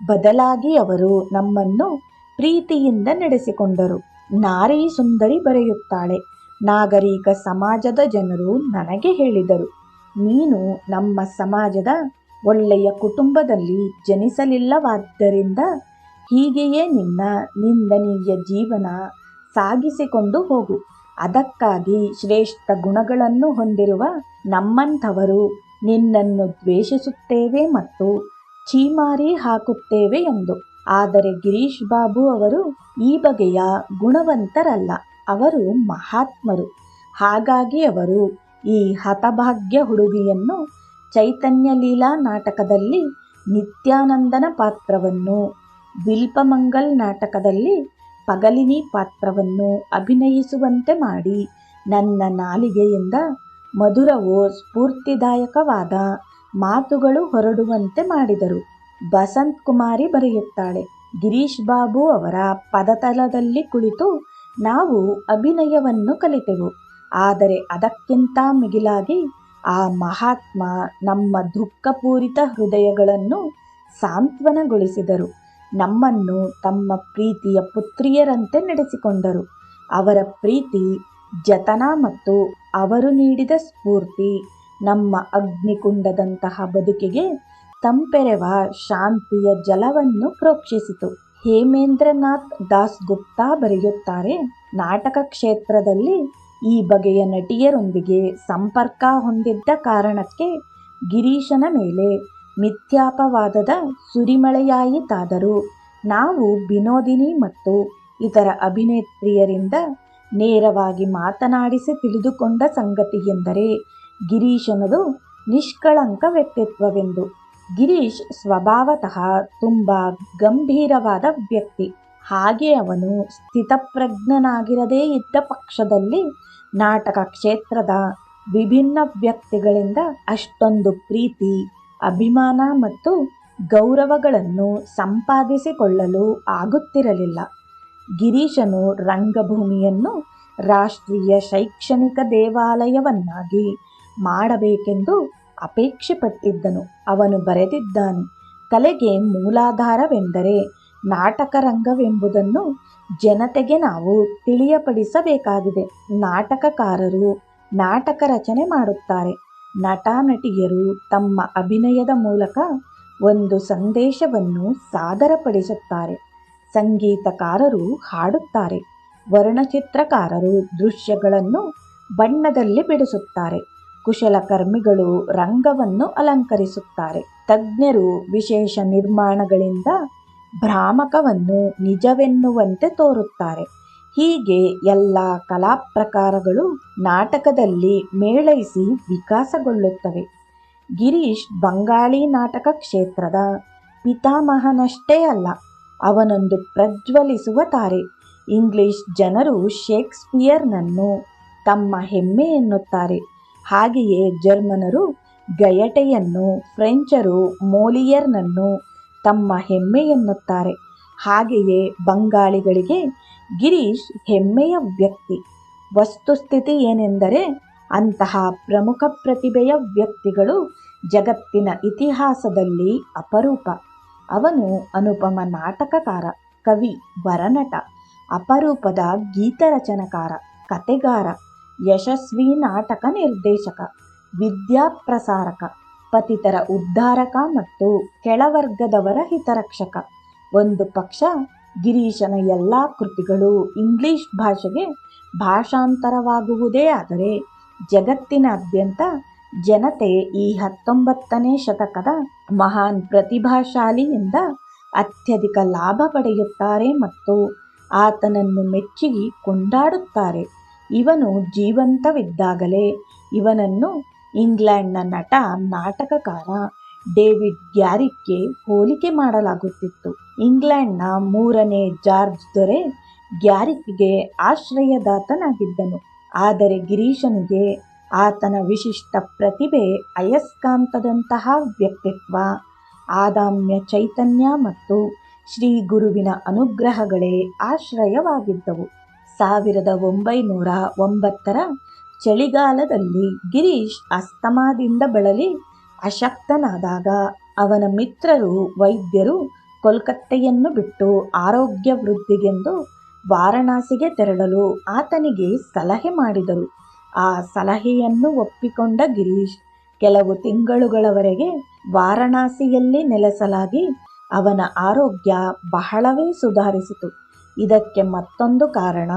ಬದಲಾಗಿ ಅವರು ನಮ್ಮನ್ನು ಪ್ರೀತಿಯಿಂದ ನಡೆಸಿಕೊಂಡರು. ನಾರಿ ಸುಂದರಿ ಬರೆಯುತ್ತಾಳೆ: ನಾಗರಿಕ ಸಮಾಜದ ಜನರು ನನಗೆ ಹೇಳಿದರು, ನೀನು ನಮ್ಮ ಸಮಾಜದ ಒಳ್ಳೆಯ ಕುಟುಂಬದಲ್ಲಿ ಜನಿಸಲಿಲ್ಲವಾದ್ದರಿಂದ ಹೀಗೆಯೇ ನಿನ್ನ ನಿಂದನೀಯ ಜೀವನ ಸಾಗಿಸಿಕೊಂಡು ಹೋಗು. ಅದಕ್ಕಾಗಿ ಶ್ರೇಷ್ಠ ಗುಣಗಳನ್ನು ಹೊಂದಿರುವ ನಮ್ಮಂಥವರು ನಿನ್ನನ್ನು ದ್ವೇಷಿಸುತ್ತೇವೆ ಮತ್ತು ಛೀಮಾರಿ ಹಾಕುತ್ತೇವೆ ಎಂದು. ಆದರೆ ಗಿರೀಶ್ ಬಾಬು ಅವರು ಈ ಬಗೆಯ ಗುಣವಂತರಲ್ಲ. ಅವರು ಮಹಾತ್ಮರು. ಹಾಗಾಗಿ ಅವರು ಈ ಹತಭಾಗ್ಯ ಹುಡುಗಿಯನ್ನು ಚೈತನ್ಯ ಲೀಲಾ ನಾಟಕದಲ್ಲಿ ನಿತ್ಯಾನಂದನ ಪಾತ್ರವನ್ನು, ಬಿಲ್ಪಮಂಗಲ್ ನಾಟಕದಲ್ಲಿ ಪಗಲಿನಿ ಪಾತ್ರವನ್ನು ಅಭಿನಯಿಸುವಂತೆ ಮಾಡಿ ನನ್ನ ನಾಲಿಗೆಯಿಂದ ಮಧುರವೋ ಸ್ಫೂರ್ತಿದಾಯಕವಾದ ಮಾತುಗಳು ಹೊರಡುವಂತೆ ಮಾಡಿದರು. ಬಸಂತ್ ಕುಮಾರಿ ಬರೆಯುತ್ತಾಳೆ, ಗಿರೀಶ್ ಬಾಬು ಅವರ ಪದತಲದಲ್ಲಿ ಕುಳಿತು ನಾವು ಅಭಿನಯವನ್ನು ಕಲಿತೆವು. ಆದರೆ ಅದಕ್ಕಿಂತ ಮಿಗಿಲಾಗಿ ಆ ಮಹಾತ್ಮ ನಮ್ಮ ದುಃಖಪೂರಿತ ಹೃದಯಗಳನ್ನು ಸಾಂತ್ವನಗೊಳಿಸಿದರು. ನಮ್ಮನ್ನು ತಮ್ಮ ಪ್ರೀತಿಯ ಪುತ್ರಿಯರಂತೆ ನಡೆಸಿಕೊಂಡರು. ಅವರ ಪ್ರೀತಿ, ಜತನ ಮತ್ತು ಅವರು ನೀಡಿದ ಸ್ಫೂರ್ತಿ ನಮ್ಮ ಅಗ್ನಿಕುಂಡದಂತಹ ಬದುಕಿಗೆ ತಂಪೆರೆವ ಶಾಂತಿಯ ಜಲವನ್ನು ಪ್ರೋಕ್ಷಿಸಿತು. ಹೇಮೇಂದ್ರನಾಥ್ ದಾಸ್ ಗುಪ್ತಾ ಬರೆಯುತ್ತಾರೆ, ನಾಟಕ ಕ್ಷೇತ್ರದಲ್ಲಿ ಈ ಬಗೆಯ ನಟಿಯರೊಂದಿಗೆ ಸಂಪರ್ಕ ಹೊಂದಿದ್ದ ಕಾರಣಕ್ಕೆ ಗಿರೀಶನ ಮೇಲೆ ಮಿಥ್ಯಾಪವಾದದ ಸುರಿಮಳೆಯಾಯಿತಾದರೂ ನಾವು ವಿನೋದಿನಿ ಮತ್ತು ಇತರ ಅಭಿನೇತ್ರಿಯರಿಂದ ನೇರವಾಗಿ ಮಾತನಾಡಿಸಿ ತಿಳಿದುಕೊಂಡ ಸಂಗತಿಯೆಂದರೆ ಗಿರೀಶನದು ನಿಷ್ಕಳಂಕ ವ್ಯಕ್ತಿತ್ವವೆಂದು. ಗಿರೀಶ್ ಸ್ವಭಾವತಃ ತುಂಬ ಗಂಭೀರವಾದ ವ್ಯಕ್ತಿ. ಹಾಗೆ ಅವನು ಸ್ಥಿತಪ್ರಜ್ಞನಾಗಿರದೇ ಇದ್ದ ಪಕ್ಷದಲ್ಲಿ ನಾಟಕ ಕ್ಷೇತ್ರದ ವಿಭಿನ್ನ ವ್ಯಕ್ತಿಗಳಿಂದ ಅಷ್ಟೊಂದು ಪ್ರೀತಿ, ಅಭಿಮಾನ ಮತ್ತು ಗೌರವಗಳನ್ನು ಸಂಪಾದಿಸಿಕೊಳ್ಳಲು ಆಗುತ್ತಿರಲಿಲ್ಲ. ಗಿರೀಶನು ರಂಗಭೂಮಿಯನ್ನು ರಾಷ್ಟ್ರೀಯ ಶೈಕ್ಷಣಿಕ ದೇವಾಲಯವನ್ನಾಗಿ ಮಾಡಬೇಕೆಂದು ಅಪೇಕ್ಷೆಪಟ್ಟಿದ್ದನು. ಅವನು ಬರೆದಿದ್ದಾನೆ, ಕಲೆಗೆ ಮೂಲಾಧಾರವೆಂದರೆ ನಾಟಕರಂಗವೆಂಬುದನ್ನು ಜನತೆಗೆ ನಾವು ತಿಳಿಯಪಡಿಸಬೇಕಾಗಿದೆ. ನಾಟಕಕಾರರು ನಾಟಕ ರಚನೆ ಮಾಡುತ್ತಾರೆ. ನಟ ನಟಿಯರು ತಮ್ಮ ಅಭಿನಯದ ಮೂಲಕ ಒಂದು ಸಂದೇಶವನ್ನು ಸಾದರಪಡಿಸುತ್ತಾರೆ. ಸಂಗೀತಕಾರರು ಹಾಡುತ್ತಾರೆ. ವರ್ಣಚಿತ್ರಕಾರರು ದೃಶ್ಯಗಳನ್ನು ಬಣ್ಣದಲ್ಲಿ ಬಿಡಿಸುತ್ತಾರೆ. ಕುಶಲಕರ್ಮಿಗಳು ರಂಗವನ್ನು ಅಲಂಕರಿಸುತ್ತಾರೆ. ತಜ್ಞರು ವಿಶೇಷ ನಿರ್ಮಾಣಗಳಿಂದ ಭ್ರಾಮಕವನ್ನು ನಿಜವೆನ್ನುವಂತೆ ತೋರುತ್ತಾರೆ. ಹೀಗೆ ಎಲ್ಲ ಕಲಾ ಪ್ರಕಾರಗಳು ನಾಟಕದಲ್ಲಿ ಮೇಳೈಸಿ ವಿಕಾಸಗೊಳ್ಳುತ್ತವೆ. ಗಿರೀಶ್ ಬಂಗಾಳಿ ನಾಟಕ ಕ್ಷೇತ್ರದ ಪಿತಾಮಹನಷ್ಟೇ ಅಲ್ಲ, ಅವನೊಂದು ಪ್ರಜ್ವಲಿಸುವ ತಾರೆ. ಇಂಗ್ಲಿಷ್ ಜನರು ಶೇಕ್ಸ್ಪಿಯರ್ನನ್ನು ತಮ್ಮ ಹೆಮ್ಮೆ ಎನ್ನುತ್ತಾರೆ. ಹಾಗೆಯೇ ಜರ್ಮನರು ಗಯಟೆಯನ್ನು, ಫ್ರೆಂಚರು ಮೋಲಿಯರ್ನನ್ನು ತಮ್ಮ ಹೆಮ್ಮೆ ಎನ್ನುತ್ತಾರೆ. ಹಾಗೆಯೇ ಬಂಗಾಳಿಗಳಿಗೆ ಗಿರೀಶ್ ಹೆಮ್ಮೆಯ ವ್ಯಕ್ತಿ. ವಸ್ತುಸ್ಥಿತಿ ಏನೆಂದರೆ, ಅಂತಹ ಪ್ರಮುಖ ಪ್ರತಿಭೆಯ ವ್ಯಕ್ತಿಗಳು ಜಗತ್ತಿನ ಇತಿಹಾಸದಲ್ಲಿ ಅಪರೂಪ. ಅವನು ಅನುಪಮ ನಾಟಕಕಾರ, ಕವಿ, ವರನಟ, ಅಪರೂಪದ ಗೀತರಚನಕಾರ, ಕತೆಗಾರ, ಯಶಸ್ವಿ ನಾಟಕ ನಿರ್ದೇಶಕ, ವಿದ್ಯಾಪ್ರಸಾರಕ, ಪತಿತರ ಉದ್ಧಾರಕ ಮತ್ತು ಕೆಳವರ್ಗದವರ ಹಿತರಕ್ಷಕ. ಒಂದು ಪಕ್ಷ ಗಿರೀಶನ ಎಲ್ಲ ಕೃತಿಗಳು ಇಂಗ್ಲಿಷ್ ಭಾಷೆಗೆ ಭಾಷಾಂತರವಾಗುವುದೇ ಆದರೆ ಜಗತ್ತಿನಾದ್ಯಂತ ಜನತೆ ಈ 19ನೇ ಶತಕದ ಮಹಾನ್ ಪ್ರತಿಭಾಶಾಲಿಯಿಂದ ಅತ್ಯಧಿಕ ಲಾಭ ಪಡೆಯುತ್ತಾರೆ ಮತ್ತು ಆತನನ್ನು ಮೆಚ್ಚಿ ಕೊಂಡಾಡುತ್ತಾರೆ. ಇವನು ಜೀವಂತವಿದ್ದಾಗಲೇ ಇವನನ್ನು ಇಂಗ್ಲೆಂಡ್ನ ನಟ ನಾಟಕಕಾರ ಡೇವಿಡ್ ಗ್ಯಾರಿಕ್ಗೆ ಹೋಲಿಕೆ ಮಾಡಲಾಗುತ್ತಿತ್ತು. ಇಂಗ್ಲೆಂಡ್ನ 3ನೇ ಜಾರ್ಜ್ ದೊರೆ ಗ್ಯಾರಿಕ್ಗೆ ಆಶ್ರಯದಾತನಾಗಿದ್ದನು. ಆದರೆ ಗಿರೀಶನಿಗೆ ಆತನ ವಿಶಿಷ್ಟ ಪ್ರತಿಭೆ, ಅಯಸ್ಕಾಂತದಂತಹ ವ್ಯಕ್ತಿತ್ವ, ಆದಾಮ್ಯ ಚೈತನ್ಯ ಮತ್ತು ಶ್ರೀ ಗುರುವಿನ ಅನುಗ್ರಹಗಳೇ ಆಶ್ರಯವಾಗಿದ್ದವು. 1909ರ ಚಳಿಗಾಲದಲ್ಲಿ ಗಿರೀಶ್ ಅಸ್ತಮಾದಿಂದ ಬಳಲಿ ಅಶಕ್ತನಾದಾಗ ಅವನ ಮಿತ್ರರು ವೈದ್ಯರು ಕೋಲ್ಕತ್ತೆಯನ್ನು ಬಿಟ್ಟು ಆರೋಗ್ಯ ವೃದ್ಧಿಗೆಂದು ವಾರಣಾಸಿಗೆ ತೆರಳಲು ಆತನಿಗೆ ಸಲಹೆ ಮಾಡಿದರು. ಆ ಸಲಹೆಯನ್ನು ಒಪ್ಪಿಕೊಂಡ ಗಿರೀಶ್ ಕೆಲವು ತಿಂಗಳುಗಳವರೆಗೆ ವಾರಣಾಸಿಯಲ್ಲಿ ನೆಲೆಸಲಾಗಿ ಅವನ ಆರೋಗ್ಯ ಬಹಳವೇ ಸುಧಾರಿಸಿತು. ಇದಕ್ಕೆ ಮತ್ತೊಂದು ಕಾರಣ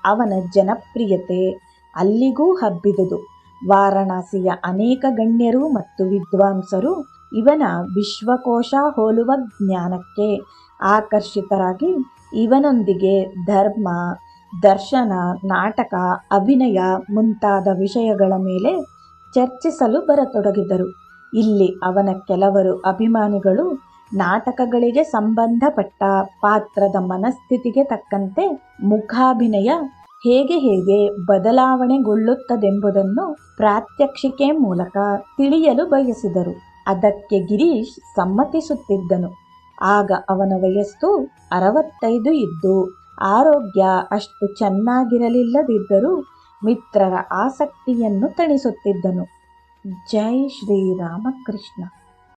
ಅವನ ಜನಪ್ರಿಯತೆ ಅಲ್ಲಿಗೂ ಹಬ್ಬಿದುದು. ವಾರಣಾಸಿಯ ಅನೇಕ ಗಣ್ಯರು ಮತ್ತು ವಿದ್ವಾಂಸರು ಇವನ ವಿಶ್ವಕೋಶ ಹೋಲುವ ಜ್ಞಾನಕ್ಕೆ ಆಕರ್ಷಿತರಾಗಿ ಇವನೊಂದಿಗೆ ಧರ್ಮ, ದರ್ಶನ, ನಾಟಕ, ಅಭಿನಯ ಮುಂತಾದ ವಿಷಯಗಳ ಮೇಲೆ ಚರ್ಚಿಸಲು ಬರತೊಡಗಿದರು. ಇಲ್ಲಿ ಅವನ ಕೆಲವರು ಅಭಿಮಾನಿಗಳು ನಾಟಕಗಳಿಗೆ ಸಂಬಂಧಪಟ್ಟ ಪಾತ್ರದ ಮನಸ್ಥಿತಿಗೆ ತಕ್ಕಂತೆ ಮುಖಾಭಿನಯ ಹೇಗೆ ಬದಲಾವಣೆಗೊಳ್ಳುತ್ತದೆಂಬುದನ್ನು ಪ್ರಾತ್ಯಕ್ಷಿಕೆ ಮೂಲಕ ತಿಳಿಯಲು ಬಯಸಿದರು. ಅದಕ್ಕೆ ಗಿರೀಶ್ ಸಮ್ಮತಿಸುತ್ತಿದ್ದನು. ಆಗ ಅವನ ವಯಸ್ಸು 65 ಇದ್ದು ಆರೋಗ್ಯ ಅಷ್ಟು ಚೆನ್ನಾಗಿರಲಿಲ್ಲದಿದ್ದರೂ ಮಿತ್ರರ ಆಸಕ್ತಿಯನ್ನು ತಣಿಸುತ್ತಿದ್ದನು. ಜೈ ಶ್ರೀರಾಮಕೃಷ್ಣ.